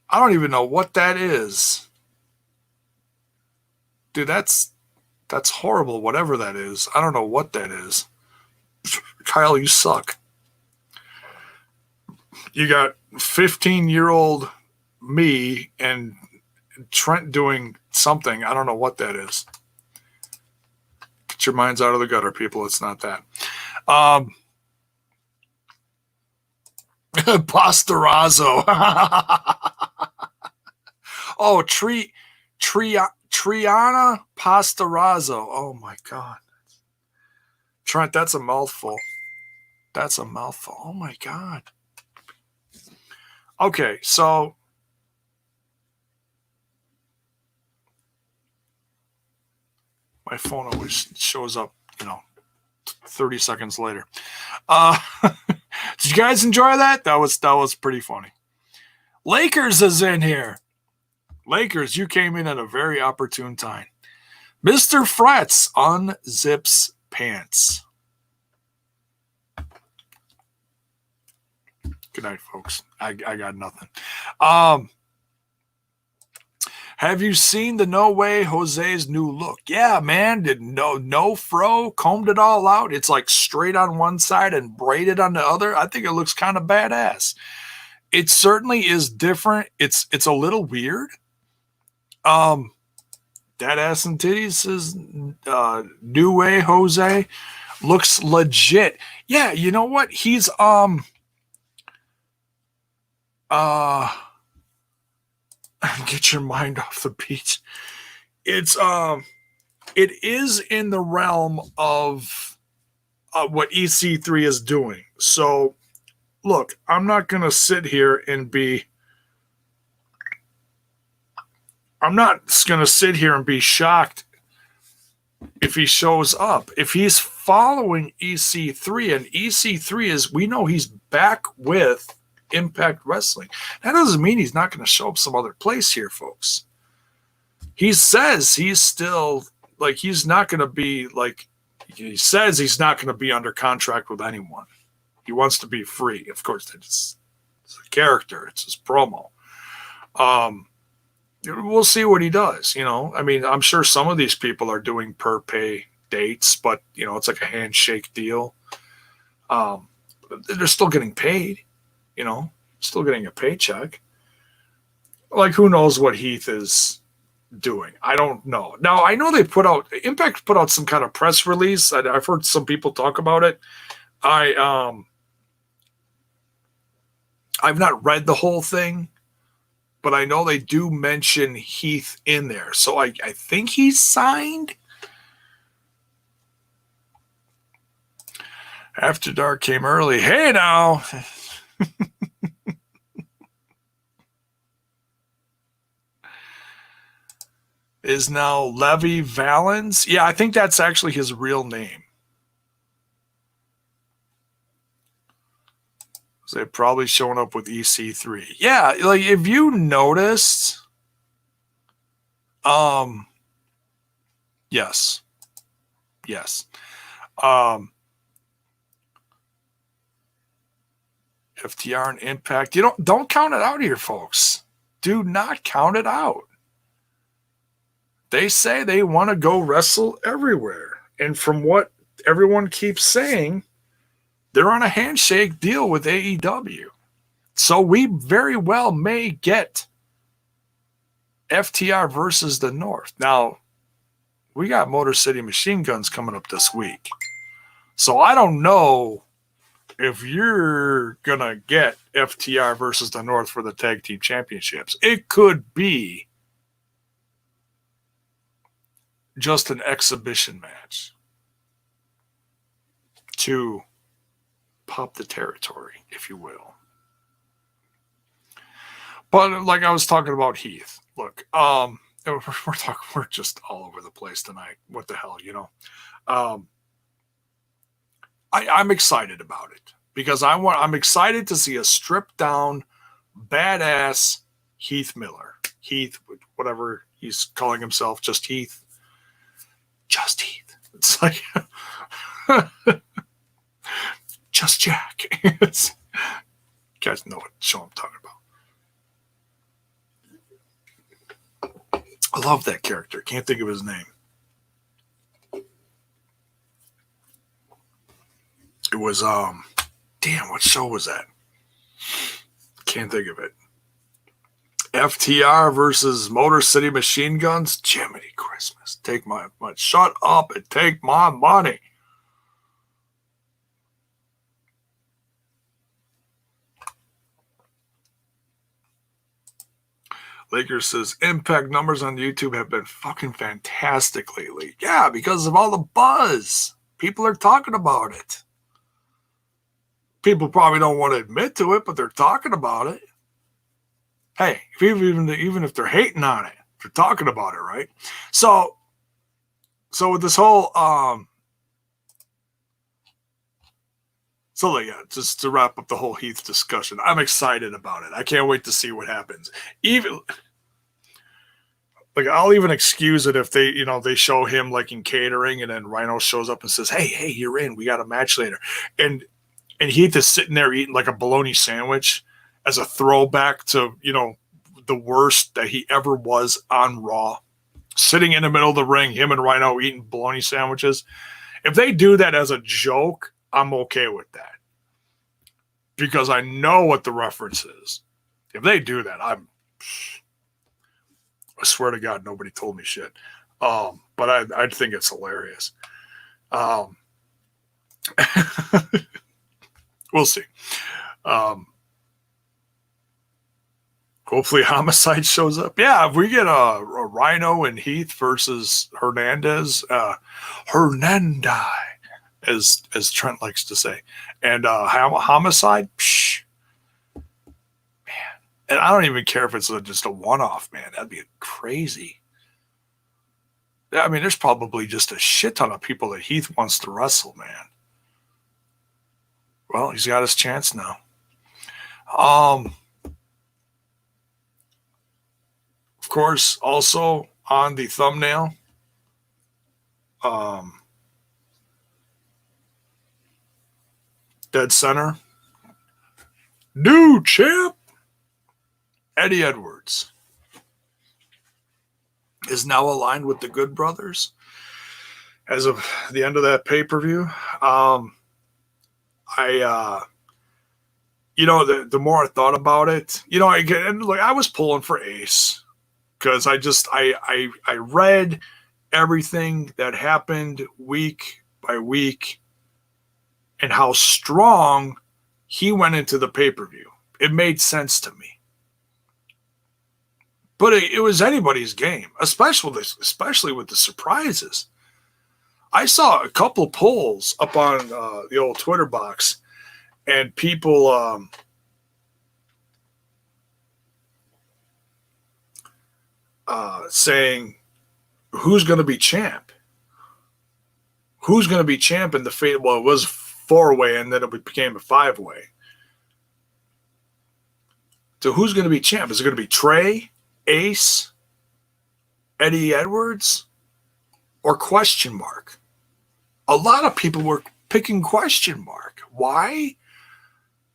I don't even know what that is. Dude, that's horrible, whatever that is. I don't know what that is. Kyle, you suck. You got 15-year-old me and Trent doing something. I don't know what that is. Get your minds out of the gutter, people. It's not that. Pastorazzo. Oh, Triana Pastorazzo. Oh my God. Trent, that's a mouthful. That's a mouthful. Oh my God. Okay, so my phone always shows up, 30 seconds later. Did you guys enjoy that? That was pretty funny. Lakers is in here. Lakers, you came in at a very opportune time. Mr. Frets unzips pants. Good night, folks. I got nothing. Have you seen the No Way Jose's new look? Yeah, man. Did no fro, combed it all out. It's like straight on one side and braided on the other. I think it looks kind of badass. It certainly is different. It's a little weird. Dat Azz and Tiddies is New Way Jose looks legit. Yeah, you know what? He's get your mind off the beach. It is in the realm of what EC3 is doing. So look, I'm not going to sit here and be shocked if he shows up. If he's following EC3, and EC3 is, we know he's back with Impact Wrestling. That doesn't mean he's not going to show up some other place here, folks. he says he's still, like, he's not going to be, like, he says he's not going to be under contract with anyone. He wants to be free. Of course, it's a character. It's his promo. We'll see what he does, you know. I mean, I'm sure some of these people are doing per pay dates, but, you know, it's like a handshake deal. They're still getting paid, you know, still getting a paycheck. Like, who knows what Heath is doing? I don't know. Now, I know Impact put out some kind of press release. I've heard some people talk about it. I've not read the whole thing, but I know they do mention Heath in there. So I think he's signed. After Dark came early. Hey, now. Is now Levy Valens. Yeah, I think that's actually his real name. So they're probably showing up with EC3. Yeah, like, if you noticed, yes. FTR and Impact. You don't count it out here, folks. Do not count it out. They say they want to go wrestle everywhere. And from what everyone keeps saying, they're on a handshake deal with AEW. So we very well may get FTR versus the North. Now, we got Motor City Machine Guns coming up this week. So I don't know if you're going to get FTR versus the North for the tag team championships. It could be just an exhibition match to pop the territory, if you will. But like I was talking about Heath, look, we're just all over the place tonight. What the hell, you know? I'm excited about it because I'm excited to see a stripped down, badass Heath Miller. Heath, whatever he's calling himself, just Heath. Just Heath. It's like just Jack. You guys know what show I'm talking about. I love that character. Can't think of his name. It was damn, what show was that? Can't think of it. FTR versus Motor City Machine Guns. Jiminy Christmas. Take my money. Shut up and take my money. Lakers says Impact numbers on YouTube have been fucking fantastic lately. Yeah, because of all the buzz. People are talking about it. People probably don't want to admit to it, but they're talking about it. Hey, even if they're hating on it, they're talking about it, right? So with this whole just to wrap up the whole Heath discussion, I'm excited about it. I can't wait to see what happens. Even like, I'll even excuse it if they show him like in catering, and then Rhino shows up and says, "Hey, you're in. We got a match later," and Heath is sitting there eating like a bologna sandwich as a throwback to, the worst that he ever was on Raw. Sitting in the middle of the ring, him and Rhino eating bologna sandwiches. If they do that as a joke, I'm okay with that. Because I know what the reference is. If they do that, I swear to God, nobody told me shit. But I think it's hilarious. We'll see. Hopefully Homicide shows up. Yeah, if we get a Rhino and Heath versus Hernandez, Hernandai, as Trent likes to say, and Homicide, man. And I don't even care if it's just a one-off, man. That'd be crazy. I mean, there's probably just a shit ton of people that Heath wants to wrestle, man. Well, he's got his chance now. Of course, also on the thumbnail. Dead center. New champ. Eddie Edwards is now aligned with the Good Brothers as of the end of that pay-per-view. The more I thought about it, I was pulling for Ace because I read everything that happened week by week and how strong he went into the pay-per-view. It made sense to me. But it was anybody's game, especially with the surprises. I saw a couple polls up on the old Twitter box, and people saying, who's going to be champ? Who's going to be champ in the fate? Well, it was 4-way, and then it became a 5-way. So who's going to be champ? Is it going to be Trey, Ace, Eddie Edwards, or question mark? A lot of people were picking question mark. Why?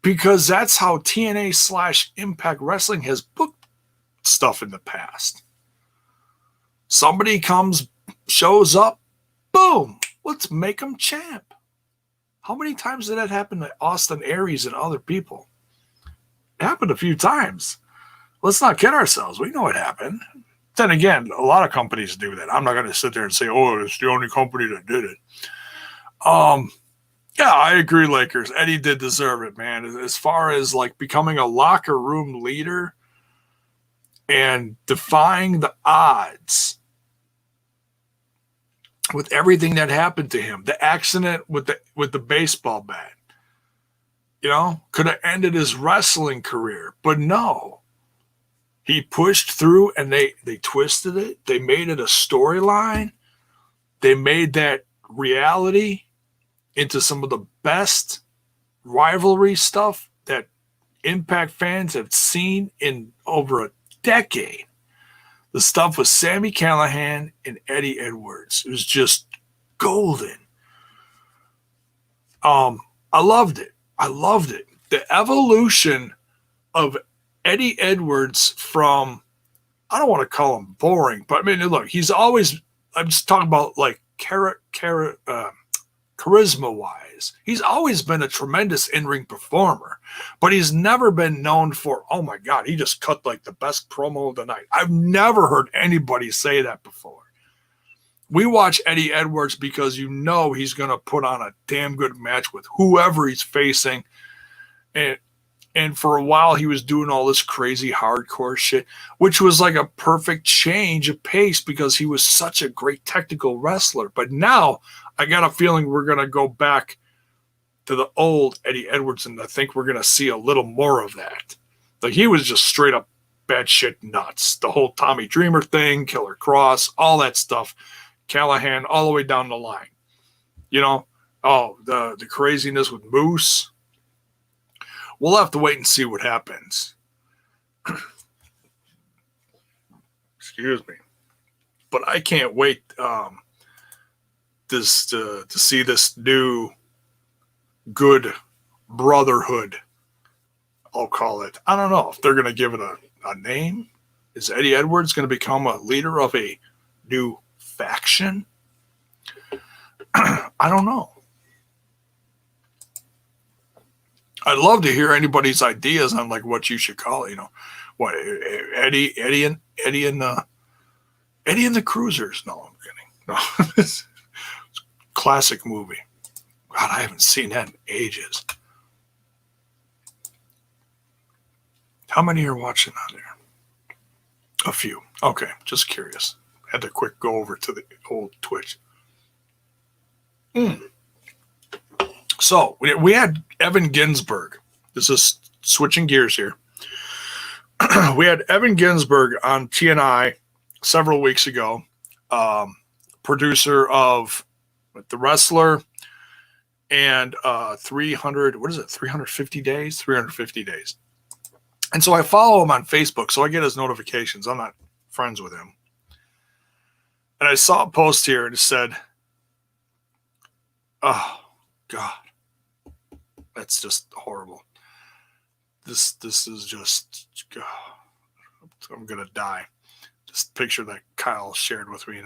Because that's how TNA/Impact Wrestling has booked stuff in the past. Somebody comes, shows up, boom, let's make them champ. How many times did that happen to Austin Aries and other people? It happened a few times. Let's not kid ourselves. We know it happened. Then again, a lot of companies do that. I'm not going to sit there and say, oh, it's the only company that did it. Yeah, I agree, Lakers. Eddie did deserve it, man. As far as like becoming a locker room leader and defying the odds with everything that happened to him, the accident with the baseball bat, could have ended his wrestling career, but no. He pushed through, and they twisted it. They made it a storyline. They made that reality into some of the best rivalry stuff that Impact fans have seen in over a decade. The stuff with Sami Callihan and Eddie Edwards. It was just golden. I loved it. The evolution of Eddie Edwards from, I don't want to call him boring, but I mean, look, he's always, I'm just talking about like charisma-wise. He's always been a tremendous in-ring performer, but he's never been known for, oh my God, he just cut like the best promo of the night. I've never heard anybody say that before. We watch Eddie Edwards because he's going to put on a damn good match with whoever he's facing. And for a while, he was doing all this crazy hardcore shit, which was like a perfect change of pace because he was such a great technical wrestler. But now I got a feeling we're going to go back to the old Eddie Edwards, and I think we're going to see a little more of that. Like, he was just straight up bad shit nuts. The whole Tommy Dreamer thing, Killer Cross, all that stuff. Callahan, all the way down the line. The craziness with Moose. We'll have to wait and see what happens. Excuse me. But I can't wait to see this new good brotherhood, I'll call it. I don't know if they're going to give it a name. Is Eddie Edwards going to become a leader of a new faction? I don't know. I'd love to hear anybody's ideas on like what you should call it. What Eddie and the Cruisers? No, I'm kidding. No, it's classic movie. God, I haven't seen that in ages. How many are watching on there? A few. Okay, just curious. Had to quick go over to the old Twitch. So we had Evan Ginsberg. This is switching gears here. We had Evan Ginsberg on TNI several weeks ago, producer of The Wrestler and 350 days. And so I follow him on Facebook, so I get his notifications. I'm not friends with him. And I saw a post here and it said, oh, God, that's just horrible. This is just, I'm going to die. Just picture that Kyle shared with me,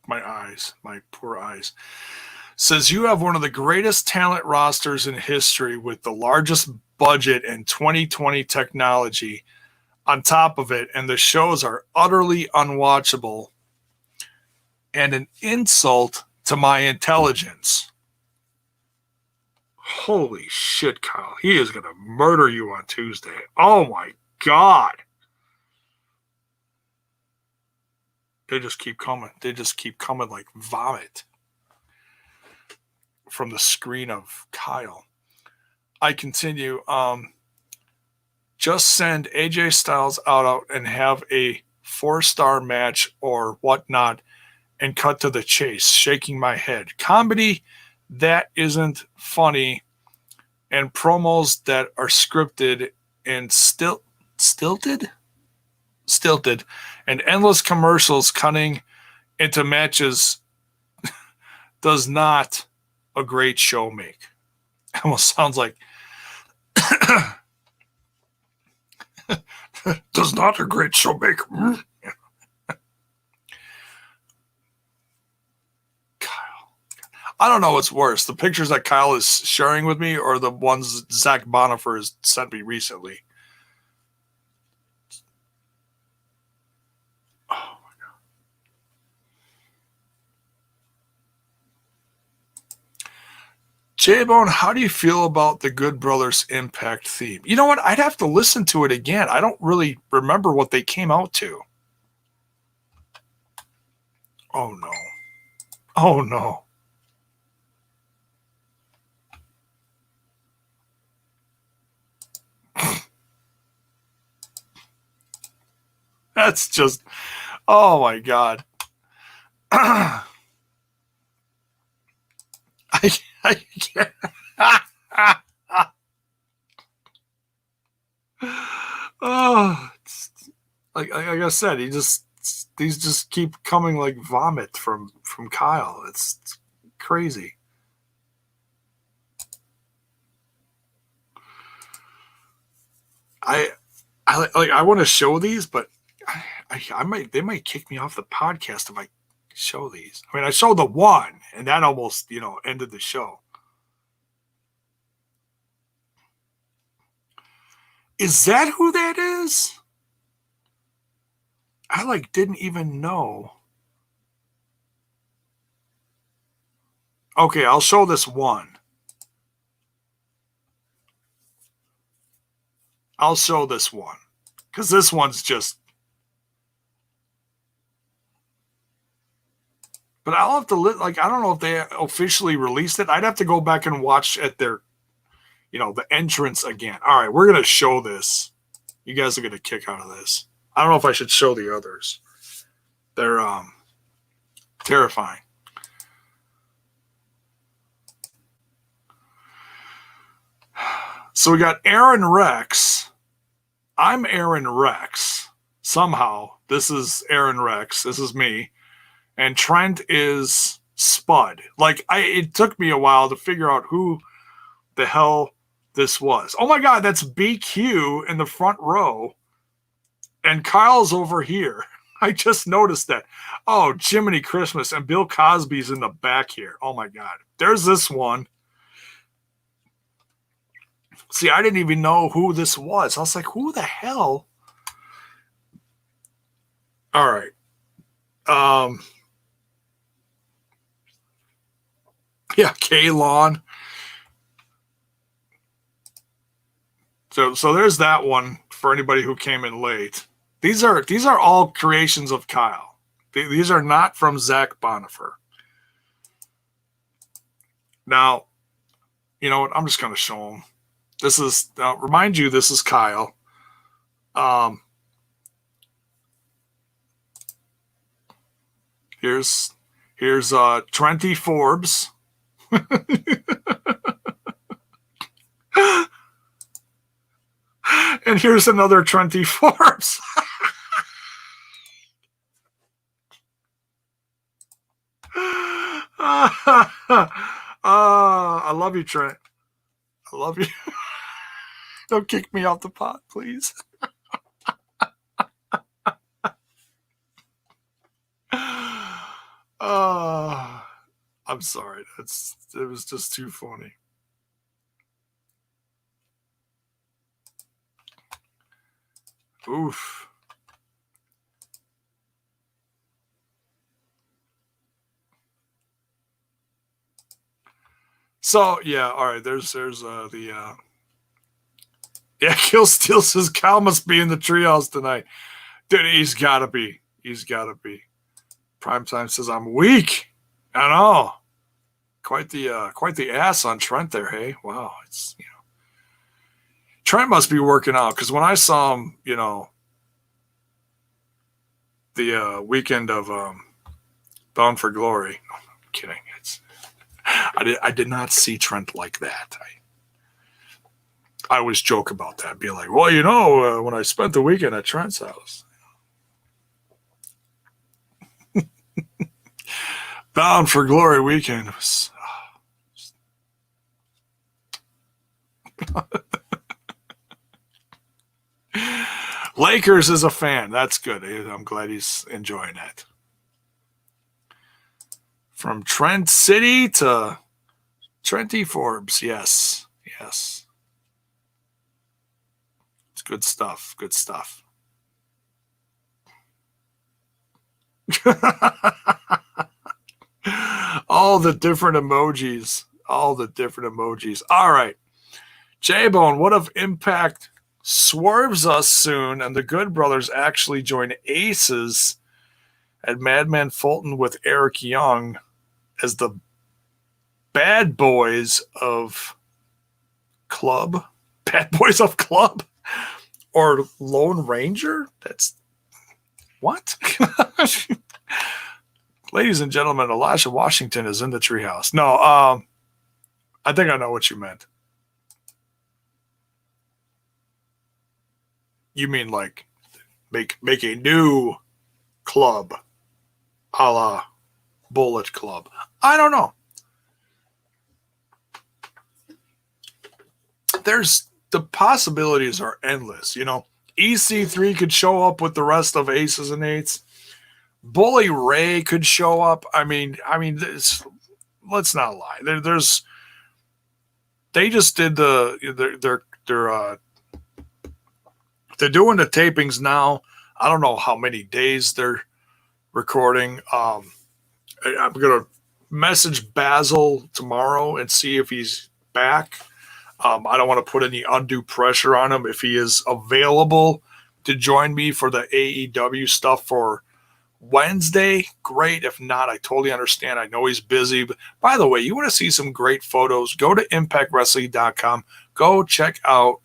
My eyes, my poor eyes. Says you have one of the greatest talent rosters in history with the largest budget and 2020 technology on top of it, and the shows are utterly unwatchable and an insult to my intelligence. Holy shit, Kyle. He is going to murder you on Tuesday. Oh, my God. They just keep coming. They just keep coming like vomit from the screen of Kyle. I continue. Just send AJ Styles out and have a 4-star match or whatnot and cut to the chase, shaking my head. Comedy that isn't funny and promos that are scripted and stilted and endless commercials cutting into matches does not a great show make. Almost sounds like does not a great show make. Kyle. I don't know what's worse, the pictures that Kyle is sharing with me or the ones Zach Bonifer has sent me recently. Oh, my God. Jaybone, how do you feel about the Good Brothers Impact theme? You know what? I'd have to listen to it again. I don't really remember what they came out to. Oh, no. Oh, no. That's just, oh, my God. I can't. Oh, like I said, these just keep coming like vomit from Kyle. It's crazy. I want to show these, but they might kick me off the podcast if I show these. I mean, I showed the one, and that almost ended the show. Is that who that is? I didn't even know. Okay, I'll show this one. I'll show this one because this one's just. But I'll have to I don't know if they officially released it. I'd have to go back and watch at their, the entrance again. All right, we're gonna show this. You guys are gonna kick out of this. I don't know if I should show the others. They're terrifying. So we got Aaron Rex. I'm Aaron Rex. Somehow, this is Aaron Rex. This is me. And Trent is Spud. It took me a while to figure out who the hell this was. Oh my God, that's BQ in the front row. And Kyle's over here. I just noticed that. Oh, Jiminy Christmas. And Bill Cosby's in the back here. Oh my God. There's this one. See, I didn't even know who this was. I was like, who the hell? All right. Yeah, K-Lon. So there's that one for anybody who came in late. These are all creations of Kyle. These are not from Zach Bonifer. Now, you know what? I'm just going to show them. This is, remind you, this is Kyle. Here's Trenty Forbes. And here's another Trenty Forbes. I love you, Trent. I love you. Don't kick me off the pot, please. I'm sorry. It was just too funny. Oof. So yeah, all right. There's the yeah. Kill Steel says Cal must be in the treehouse tonight. Dude, he's gotta be. He's gotta be. Primetime says I'm weak. I know. Quite the ass on Trent there. Hey, wow. It's Trent must be working out because when I saw him, the weekend of Bound for Glory. No, I'm kidding. I did not see Trent like that. I always joke about that, be like, well, when I spent the weekend at Trent's house. Bound for Glory weekend was. Lakers is a fan. That's good. I'm glad he's enjoying that. From Trent City to Trenty Forbes. Yes. Yes. It's good stuff. Good stuff. All the different emojis. All the different emojis. All right. Jaybone, what if Impact swerves us soon and the Good Brothers actually join Aces at Madman Fulton with Eric Young as the bad boys of Club? Bad boys of Club? Or Lone Ranger? That's what? Ladies and gentlemen, Elijah Washington is in the treehouse. No, I think I know what you meant. You mean like make a new club a la Bullet Club. I don't know. The possibilities are endless. EC3 could show up with the rest of Aces and Eights. Bully Ray could show up. I mean, let's not lie. They just did they're doing the tapings now. I don't know how many days they're recording. I'm gonna message Basil tomorrow and see if he's back. I don't want to put any undue pressure on him. If he is available to join me for the AEW stuff for Wednesday, great. If not, I totally understand. I know he's busy. But by the way, you want to see some great photos, go to impactwrestling.com. Go check out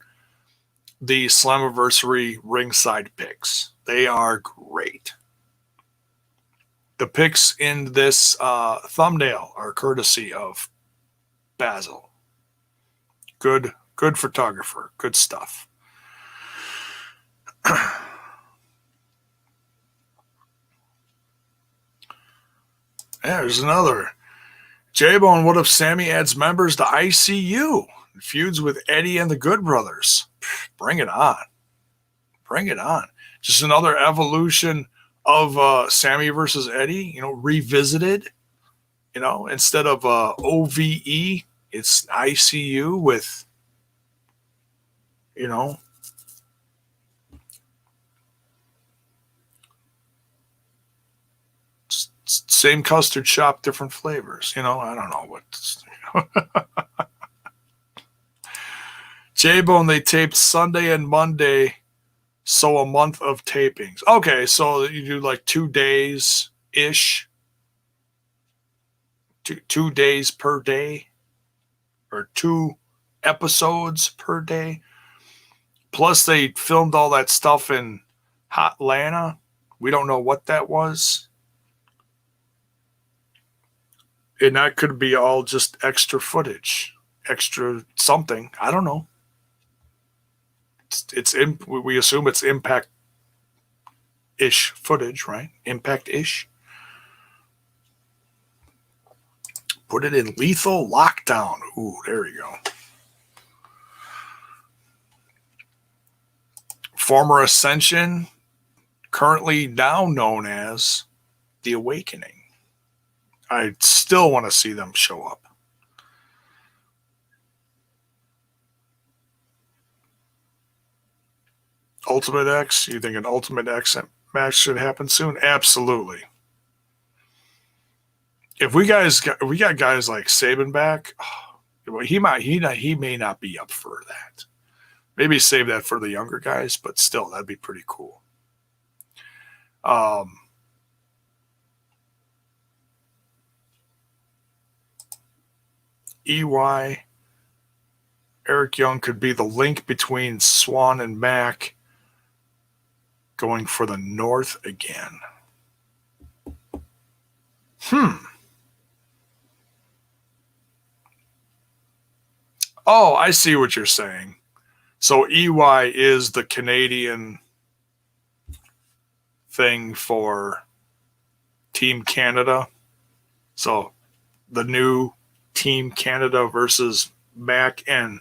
the Slammiversary ringside pics. They are great. The pics in this thumbnail are courtesy of Basil. Good photographer. Good stuff. There's another. Jaybone, what if Sammy adds members to ICU? Feuds with Eddie and the Good Brothers. Bring it on. Bring it on. Just another evolution of Sammy versus Eddie, revisited. Instead of OVE, it's ICU with, same custard shop, different flavors. I don't know what. Jaybone, they taped Sunday and Monday, so a month of tapings. Okay, so you do like 2 days-ish. 2 days per day. Or 2 episodes per day. Plus, they filmed all that stuff in Hotlanta. We don't know what that was. And that could be all just extra footage. Extra something. I don't know. we assume it's Impact-ish footage, right? Impact-ish. Put it in lethal lockdown. Ooh, there we go. Former Ascension, currently now known as The Awakening. I still want to see them show up. Ultimate X, you think an Ultimate X match should happen soon? Absolutely. If we got guys like Sabin back, he may not be up for that. Maybe save that for the younger guys, but still, that'd be pretty cool. EY, Eric Young could be the link between Swan and Mac, going for the North again. Oh, I see what you're saying. So EY is the Canadian thing for Team Canada. So the new Team Canada versus Mac and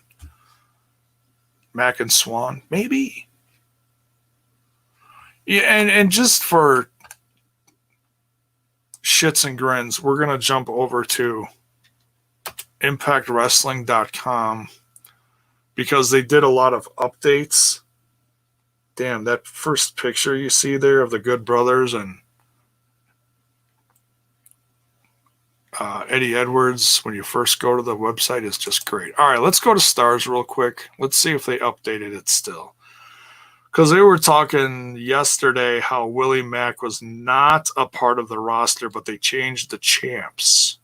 Swan, maybe. Yeah, and just for shits and grins, we're gonna jump over to ImpactWrestling.com because they did a lot of updates. Damn, that first picture you see there of the Good Brothers and Eddie Edwards when you first go to the website is just great. All right, let's go to Stars real quick. Let's see if they updated it still. Because they were talking yesterday how Willie Mack was not a part of the roster, but they changed the champs.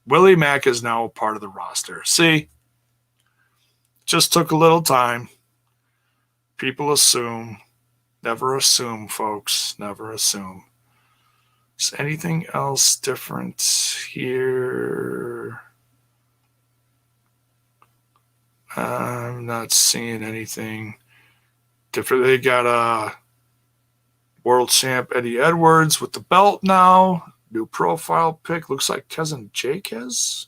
Willie Mack is now a part of the roster. See? Just took a little time. People assume. Never assume, folks. Never assume. Is anything else different here? I'm not seeing anything different. They got world champ Eddie Edwards with the belt now. New profile pic. Looks like Cousin Jake has.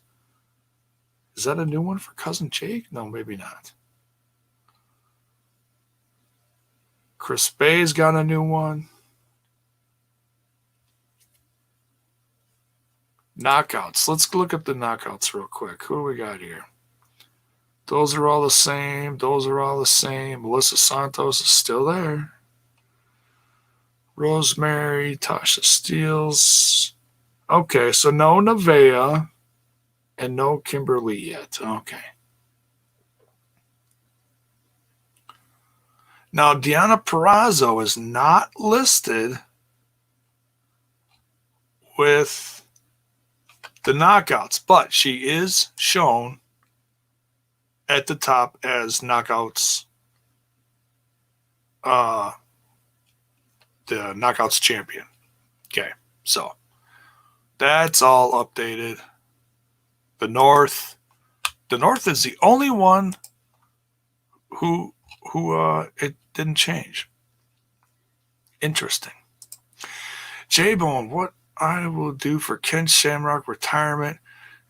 Is that a new one for Cousin Jake? No, maybe not. Chris Bay's got a new one. Knockouts. Let's look at the knockouts real quick. Who do we got here? Those are all the same. Those are all the same. Melissa Santos is still there. Rosemary, Tasha Steeles. Okay, so no Nevaeh and no Kimberly yet. Okay. Now, Deonna Purrazzo is not listed with the knockouts, but she is shown at the top as knockouts, the knockouts champion. Okay, so that's all updated. The North is the only one who it didn't change. Interesting. Jaybone, what I will do for Ken Shamrock retirement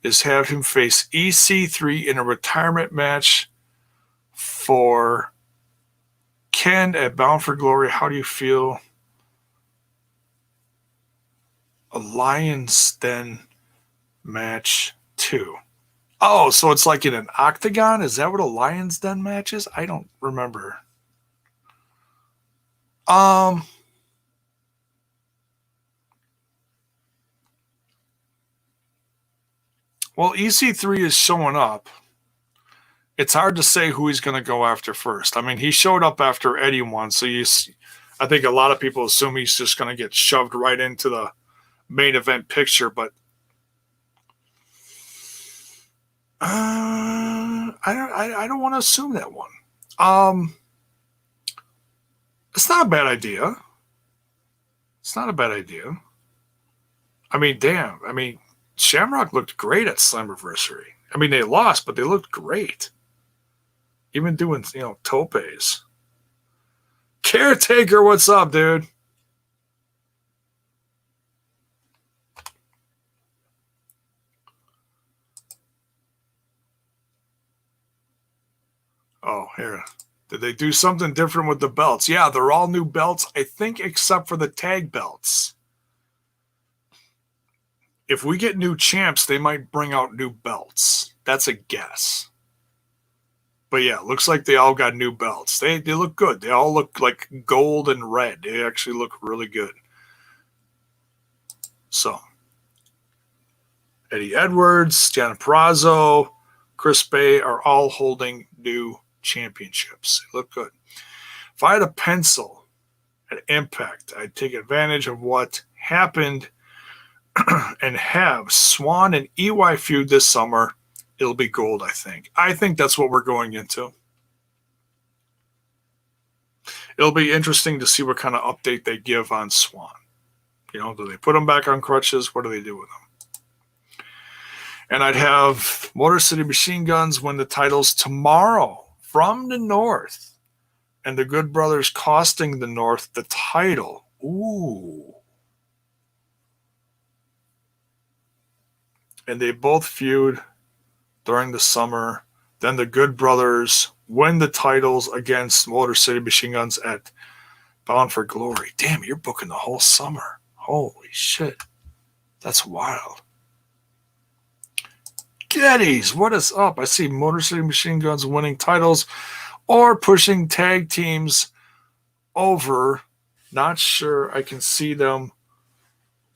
is have him face EC3 in a retirement match for Ken at Bound for Glory. How do you feel? A Lions Den match too. Oh, so it's like in an octagon? Is that what a Lions Den match is? I don't remember. Well, EC3 is showing up. It's hard to say who he's going to go after first. I mean, he showed up after Eddie won, so I think a lot of people assume he's just going to get shoved right into the main event picture, but I don't want to assume that one. It's not a bad idea. It's not a bad idea. I mean, damn. I mean, Shamrock looked great at Slammiversary. I mean, they lost, but they looked great. Even doing, topes. Caretaker, what's up, dude? Oh, here. Did they do something different with the belts? Yeah, they're all new belts, I think, except for the tag belts. If we get new champs, they might bring out new belts. That's a guess. But yeah, looks like they all got new belts. They look good. They all look like gold and red. They actually look really good. So, Eddie Edwards, Gianna Perazo, Chris Bay are all holding new championships. They look good. If I had a pencil at Impact, I'd take advantage of what happened and have Swan and EY feud this summer. It'll be gold, I think. I think that's what we're going into. It'll be interesting to see what kind of update they give on Swan. You know, do they put him back on crutches? What do they do with him? And I'd have Motor City Machine Guns win the titles tomorrow from the North. And the Good Brothers costing the North the title. Ooh. And they both feud during the summer. Then the Good Brothers win the titles against Motor City Machine Guns at Bound for Glory. Damn, you're booking the whole summer. Holy shit. That's wild. Geddes, what is up? I see Motor City Machine Guns winning titles or pushing tag teams over. Not sure I can see them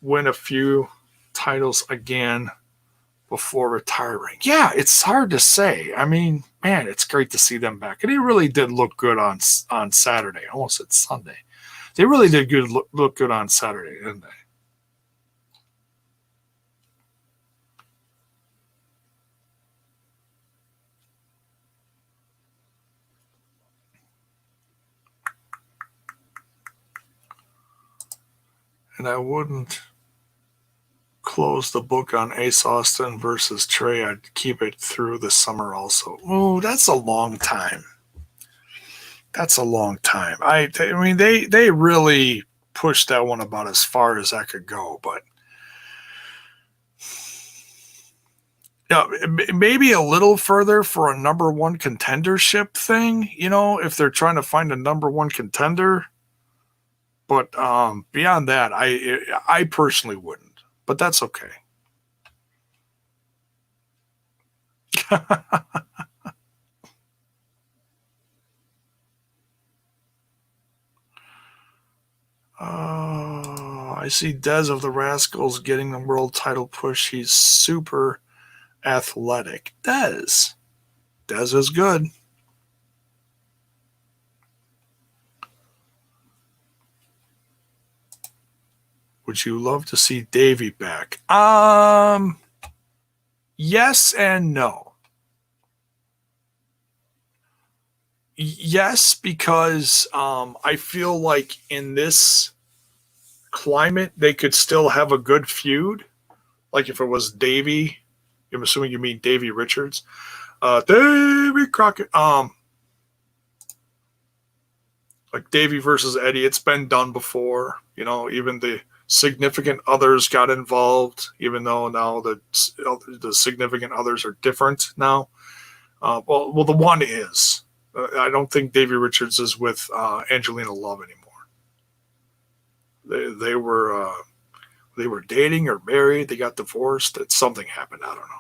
win a few titles again before retiring. Yeah, it's hard to say. I mean, man, it's great to see them back. And he really did look good on Saturday. I almost said Sunday. They really did look good on Saturday, didn't they? And I wouldn't close the book on Ace Austin versus Trey. I'd keep it through the summer also. Oh, that's a long time. That's a long time. I mean, they really pushed that one about as far as I could go, but yeah, maybe a little further for a number one contendership thing, you know, if they're trying to find a number one contender. But beyond that, I personally wouldn't. But that's okay. I see Dez of the Rascals getting the world title push. He's super athletic. Dez is good. Would you love to see Davey back? Yes and no. Yes, because I feel like in this climate, they could still have a good feud. Like if it was Davey, I'm assuming you mean Davey Richards. Davey Crockett. Like Davey versus Eddie, it's been done before. You know, even the significant others got involved, even though now the significant others are different now. Well, the one is. I don't think Davey Richards is with Angelina Love anymore. They were dating or married. They got divorced. Something happened. I don't know.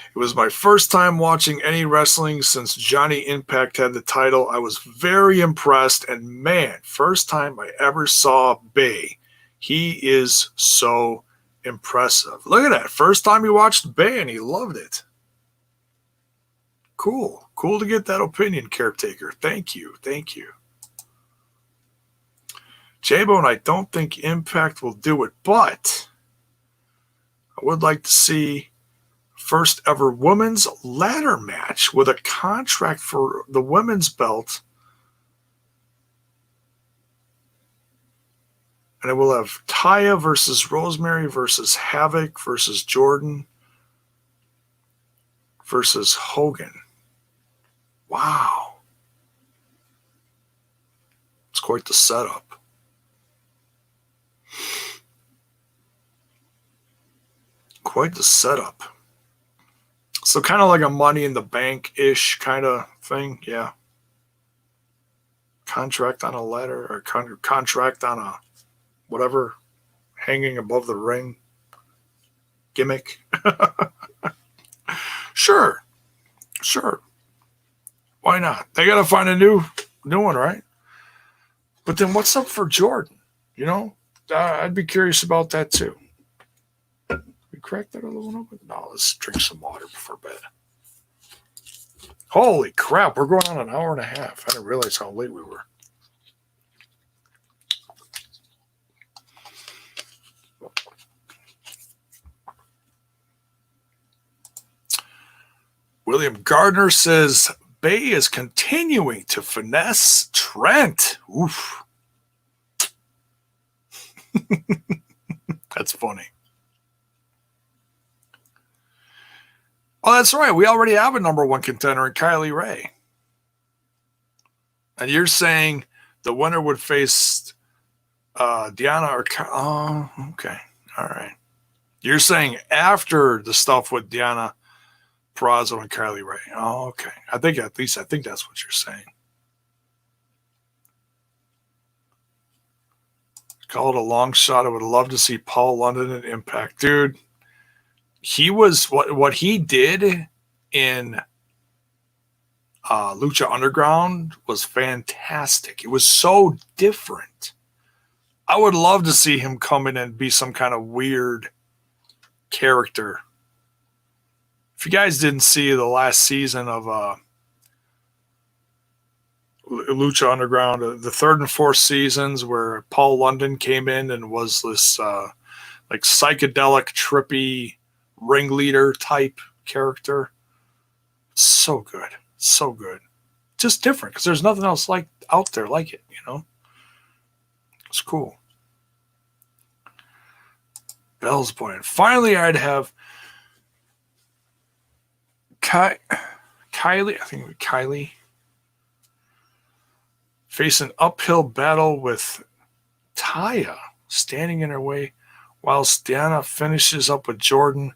It was my first time watching any wrestling since Johnny Impact had the title. I was very impressed, and man, first time I ever saw Bay. He is so impressive. Look at that. First time he watched Bay, and he loved it. Cool to get that opinion, Caretaker. Thank you. Jaybone, I don't think Impact will do it, but I would like to see first ever women's ladder match with a contract for the women's belt. And it will have Taya versus Rosemary versus Havoc versus Jordan versus Hogan. Wow. It's quite the setup. Quite the setup. So kind of like a Money in the Bank-ish kind of thing. Yeah. Contract on a ladder or contract on a whatever hanging above the ring gimmick. Sure. Why not? They got to find a new one, right? But then what's up for Jordan? You know, I'd be curious about that too. We cracked that other one open? No, let's drink some water before bed. Holy crap, we're going on an hour and a half. I didn't realize how late we were. William Gardner says Bay is continuing to finesse Trent. Oof. That's funny. Oh, that's right. We already have a number one contender in Kylie Ray. And you're saying the winner would face Deanna or... Oh, okay. All right. You're saying after the stuff with Deanna Purrazzo and Kylie Ray. Oh, okay. I think that's what you're saying. Call it a long shot. I would love to see Paul London at Impact. Dude, he was what he did in Lucha Underground was fantastic. It was so different. I would love to see him come in and be some kind of weird character. If you guys didn't see the last season of Lucha Underground, the third and fourth seasons where Paul London came in and was this like psychedelic, trippy ringleader type character. So good. So good. Just different because there's nothing else like out there like it, you know? It's cool. Bell's point. Finally, I'd have Kylie, I think it was Kylie, face an uphill battle with Taya standing in her way whilst Deanna finishes up with Jordan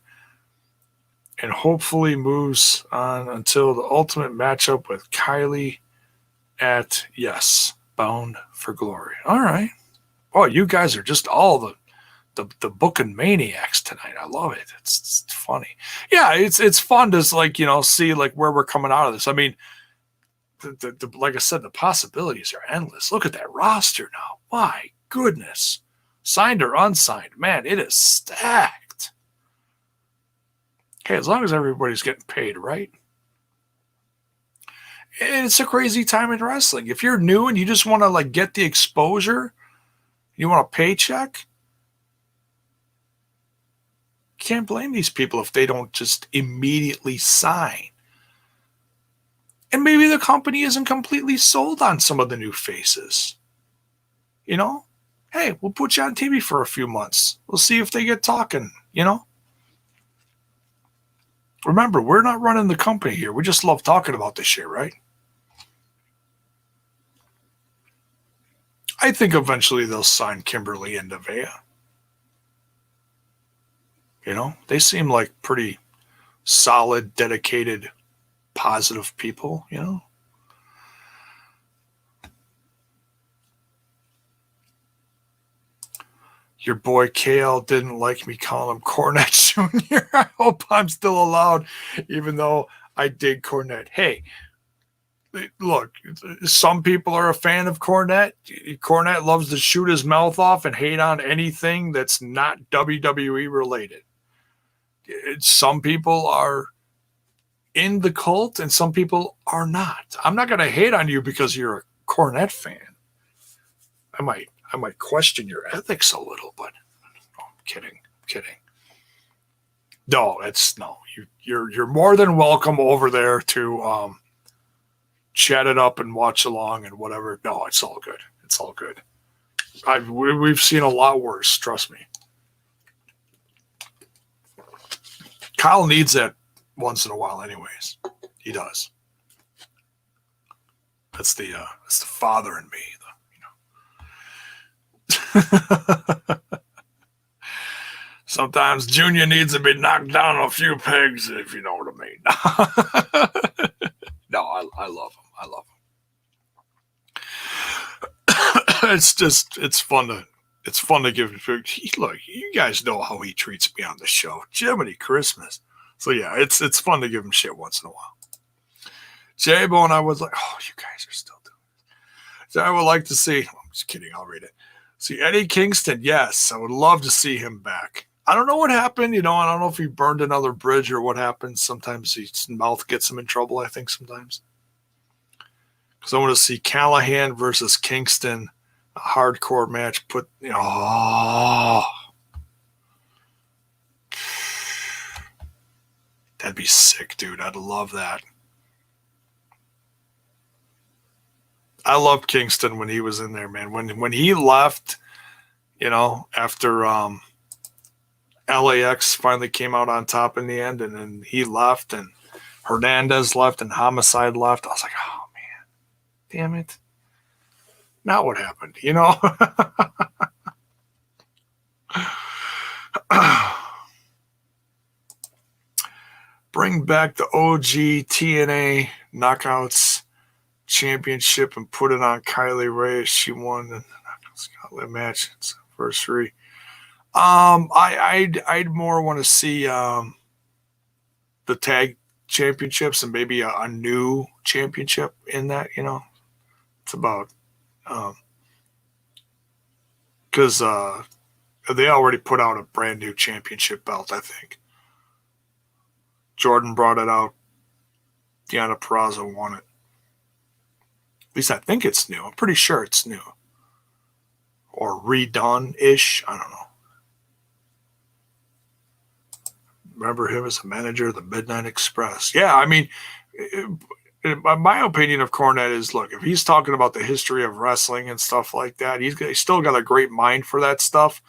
and hopefully moves on until the ultimate matchup with Kylie at, yes, Bound for Glory. All right. Oh, you guys are just all the booking maniacs tonight. I love it. It's funny. Yeah, it's fun to like, you know, see like where we're coming out of this. I mean, the like I said, the possibilities are endless. Look at that roster now. My goodness. Signed or unsigned. Man, it is stacked. Okay, as long as everybody's getting paid, right? It's a crazy time in wrestling. If you're new and you just want to like get the exposure, you want a paycheck, can't blame these people if they don't just immediately sign. And maybe the company isn't completely sold on some of the new faces. You know? Hey, we'll put you on TV for a few months. We'll see if they get talking, you know? Remember, we're not running the company here. We just love talking about this shit, right? I think eventually they'll sign Kimberly and Nevaeh. You know, they seem like pretty solid, dedicated, positive people, you know. Your boy KL didn't like me calling him Cornette Jr. I hope I'm still allowed, even though I dig Cornette. Hey, look, some people are a fan of Cornette. Cornette loves to shoot his mouth off and hate on anything that's not WWE related. Some people are in the cult and some people are not. I'm not going to hate on you because you're a Cornette fan. I might question your ethics a little, but no, I'm kidding. No, you're more than welcome over there to chat it up and watch along and whatever. No, it's all good. It's all good. We've seen a lot worse, trust me. Kyle needs that once in a while, anyways. He does. That's the father in me. Sometimes Junior needs to be knocked down a few pegs, if you know what I mean. No, I love him. I love him. It's fun to give him. Look, you guys know how he treats me on the show. Jiminy Christmas. So yeah, it's fun to give him shit once in a while. Jaybone, I was like, oh, you guys are still doing this. So I would like to see. I'm just kidding. I'll read it. See Eddie Kingston. Yes, I would love to see him back. I don't know what happened. I don't know if he burned another bridge or what happened. Sometimes his mouth gets him in trouble, I think, sometimes. Because I want to see Callahan versus Kingston, a hardcore match. That'd be sick, dude. I'd love that. I loved Kingston when he was in there, man. When he left, after LAX finally came out on top in the end, and then he left, and Hernandez left, and Homicide left. I was like, oh man, damn it! Now what happened? Bring back the OG TNA Knockouts Championship and put it on Kylie Ray. She won the Scotland match. It's anniversary. I'd more want to see the tag championships and maybe a new championship in that. It's about because they already put out a brand new championship belt. I think Jordan brought it out. Deonna Purrazzo won it. At least I think it's new. I'm pretty sure it's new. Or redone-ish. I don't know. Remember him as a manager of the Midnight Express. Yeah, I mean, my opinion of Cornette is, look, if he's talking about the history of wrestling and stuff like that, he's still got a great mind for that stuff.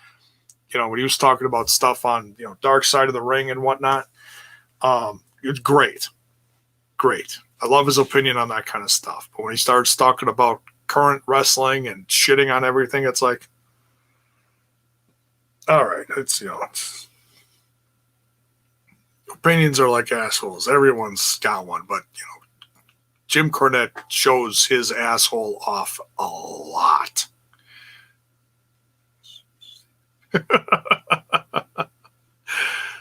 When he was talking about stuff on, Dark Side of the Ring and whatnot, it's great. Great. I love his opinion on that kind of stuff. But when he starts talking about current wrestling and shitting on everything, it's like, all right, it's opinions are like assholes. Everyone's got one, but Jim Cornette shows his asshole off a lot.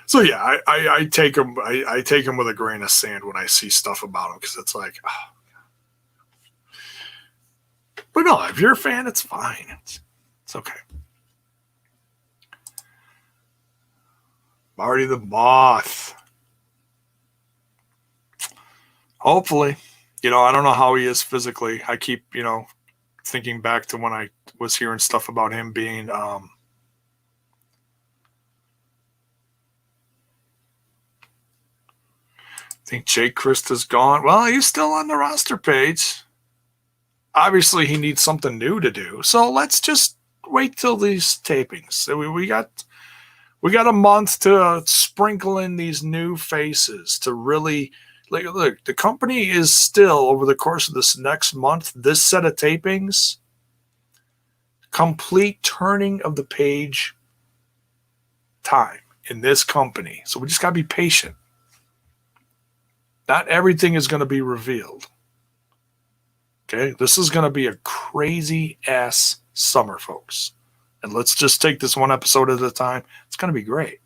So yeah, I take him. I take him with a grain of sand when I see stuff about him, because it's like, oh. But no, if you're a fan, it's fine. It's okay. Marty the Moth. Hopefully, I don't know how he is physically. I keep, thinking back to when I was hearing stuff about him being, I think Jake Christa's gone. Well, he's still on the roster page. Obviously, he needs something new to do. So let's just wait till these tapings. We got a month to sprinkle in these new faces to really. Look, the company is still, over the course of this next month, this set of tapings, complete turning of the page time in this company. So we just got to be patient. Not everything is going to be revealed. Okay? This is going to be a crazy-ass summer, folks. And let's just take this one episode at a time. It's going to be great.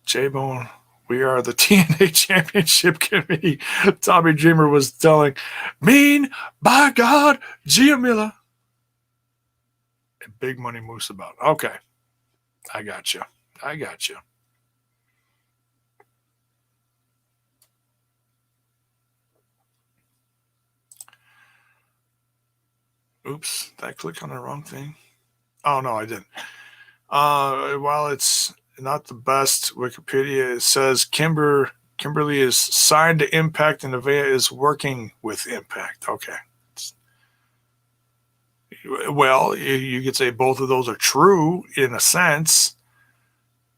Jaybone, we are the TNA Championship Committee. Tommy Dreamer was telling, mean, by God, Gia Miller. And Big Money Moose about. Okay. I got you. Oops, did I click on the wrong thing? Oh, no, I didn't. While it's not the best, Wikipedia, it says Kimberly is signed to Impact and Nevaeh is working with Impact. Okay. Well, you could say both of those are true in a sense.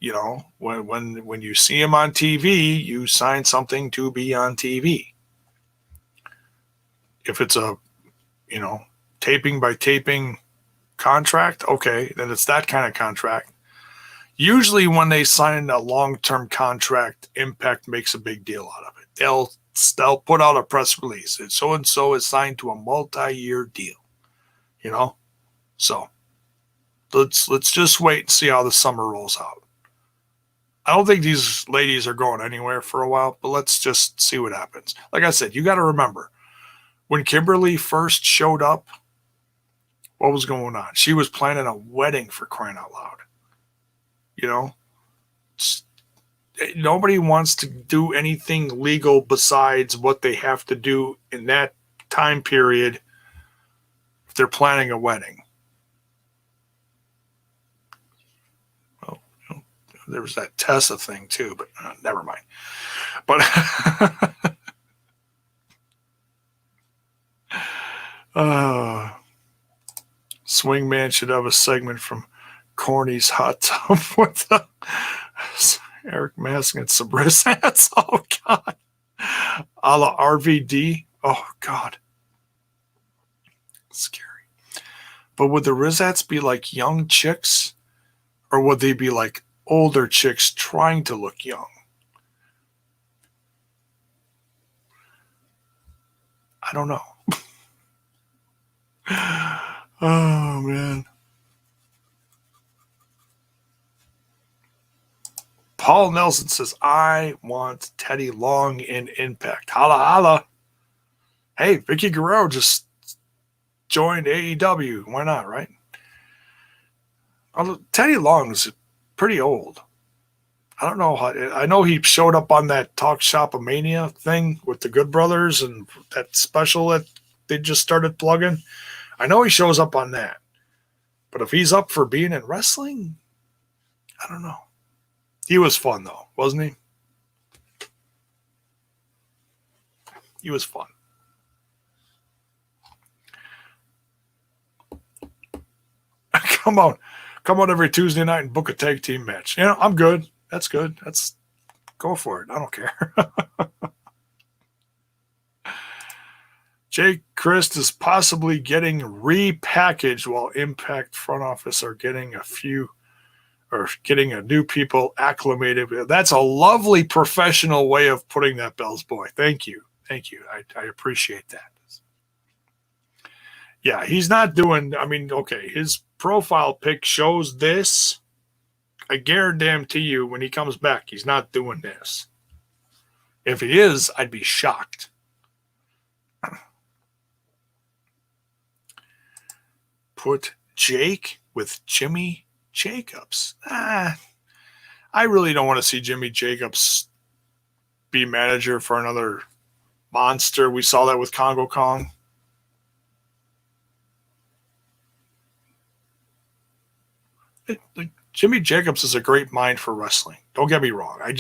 You know, when you see him on TV, you sign something to be on TV. If it's a, taping by taping contract, okay, then it's that kind of contract. Usually when they sign a long-term contract, Impact makes a big deal out of it. They'll put out a press release. So-and-so is signed to a multi-year deal. So let's just wait and see how the summer rolls out. I don't think these ladies are going anywhere for a while, but let's just see what happens. Like I said, you got to remember, when Kimberly first showed up, what was going on? She was planning a wedding, for crying out loud. Nobody wants to do anything legal besides what they have to do in that time period if they're planning a wedding. There was that Tessa thing too, but never mind. But Swingman should have a segment from Corny's Hot Tub with Eric Mask and some Rizzats. Oh, God. A la RVD. Oh, God. Scary. But would the Rizzats be like young chicks? Or would they be like older chicks trying to look young? I don't know. Oh, man. Paul Nelson says, I want Teddy Long in Impact. Holla, holla. Hey, Vicky Guerrero just joined AEW. Why not, right? Teddy Long is pretty old. I don't know how. I know he showed up on that Talk Shop of Mania thing with the Good Brothers and that special that they just started plugging. I know he shows up on that. But if he's up for being in wrestling, I don't know. He was fun, though, wasn't he? He was fun. Come on every Tuesday night and book a tag team match. I'm good. That's good. Go for it. I don't care. Jake Christ is possibly getting repackaged while Impact front office are getting a new people acclimated. That's a lovely professional way of putting that, Bells Boy. Thank you. I appreciate that. Yeah, he's not doing, okay, his profile pic shows this. I guarantee you when he comes back, he's not doing this. If he is, I'd be shocked. Put Jake with Jimmy Jacobs. I really don't want to see Jimmy Jacobs be manager for another monster. We saw that with Congo Kong. Jimmy Jacobs is a great mind for wrestling. Don't get me wrong. I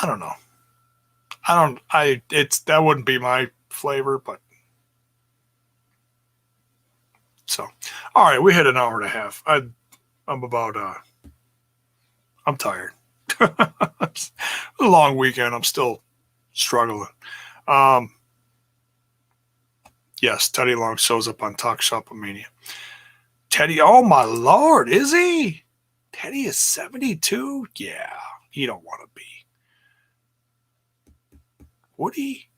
don't know. That wouldn't be my flavor, but so, all right, we hit an hour and a half. I'm tired. It's a long weekend. I'm still struggling. Yes, Teddy Long shows up on Talk Shop of Mania. Teddy, oh my Lord, is he? Teddy is 72? Yeah, he don't want to be. Would he?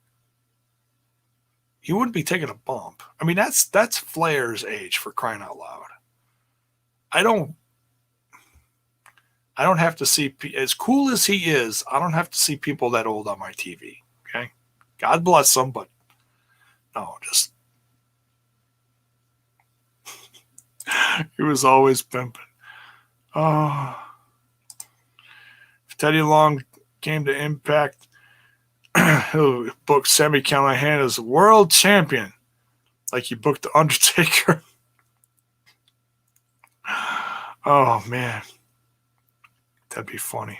He wouldn't be taking a bump. That's Flair's age, for crying out loud. I don't have to see, as cool as he is, I don't have to see people that old on my TV. Okay? God bless them, but no, just he was always pimping. Oh, if Teddy Long came to Impact, he'll book Sami Callihan as world champion, like he booked The Undertaker. Oh, man. That'd be funny.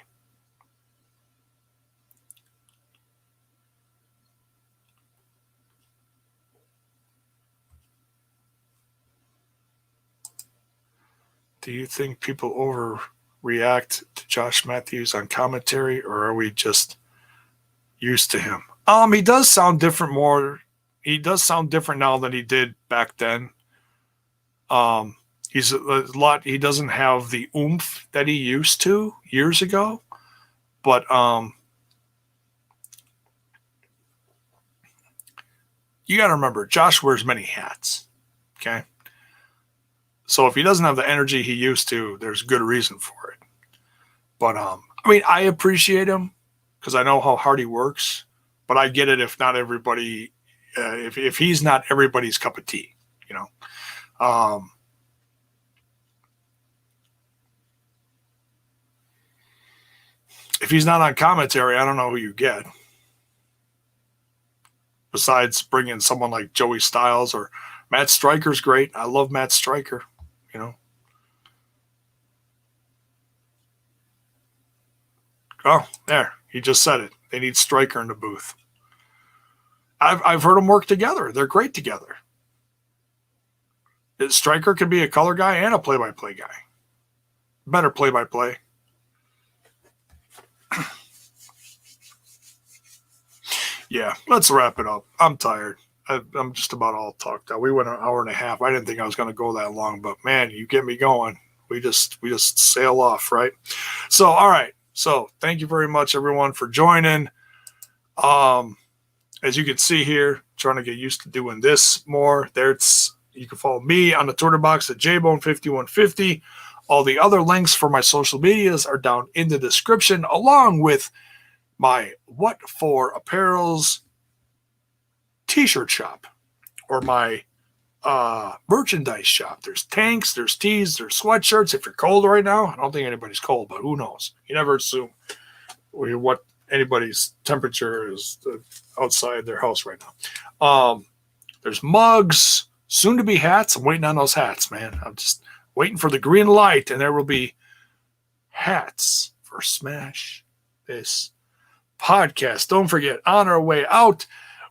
Do you think people overreact to Josh Matthews on commentary, or are we just used to him? He does sound different He does sound different now than he did back then. He's a lot. He doesn't have the oomph that he used to years ago, but you got to remember, Josh wears many hats. Okay, so if he doesn't have the energy he used to, there's good reason for it. But I mean, I appreciate him because I know how hard he works. But I get it if not everybody, if he's not everybody's cup of tea, you know. If he's not on commentary, I don't know who you get. Besides bringing someone like Joey Styles or Matt Stryker's great. I love Matt Stryker, you know. Oh, there. He just said it. They need Stryker in the booth. I've heard them work together. They're great together. Stryker can be a color guy and a play-by-play guy. Better play-by-play. Yeah, let's wrap it up. I'm tired. I'm just about all talked out. We went an hour and a half. I didn't think I was going to go that long, but man, you get me going. We just sail off, right? So, all right. So, thank you very much, everyone, for joining. As you can see here, trying to get used to doing this more. You can follow me on the Twitter box at Jaybone5150. All the other links for my social medias are down in the description, along with my What For Apparel's t-shirt shop or my merchandise shop. There's tanks, there's tees, there's sweatshirts. If you're cold right now, I don't think anybody's cold, but who knows? You never assume what anybody's temperature is outside their house right now. There's mugs, soon to be hats. I'm waiting on those hats, man. I'm just waiting for the green light, and there will be hats for Smash This Podcast. Don't forget, on our way out,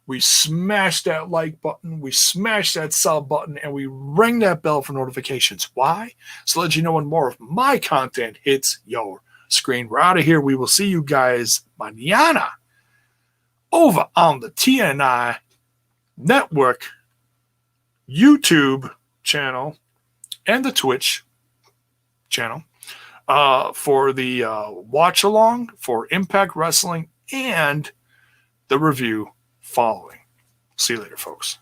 we smash that like button, we smash that sub button, and we ring that bell for notifications. Why? So let you know when more of my content hits your screen. We're out of here. We will see you guys mañana over on the TNI Network YouTube channel and the Twitch channel for the watch along for Impact Wrestling and the review following. See you later, folks.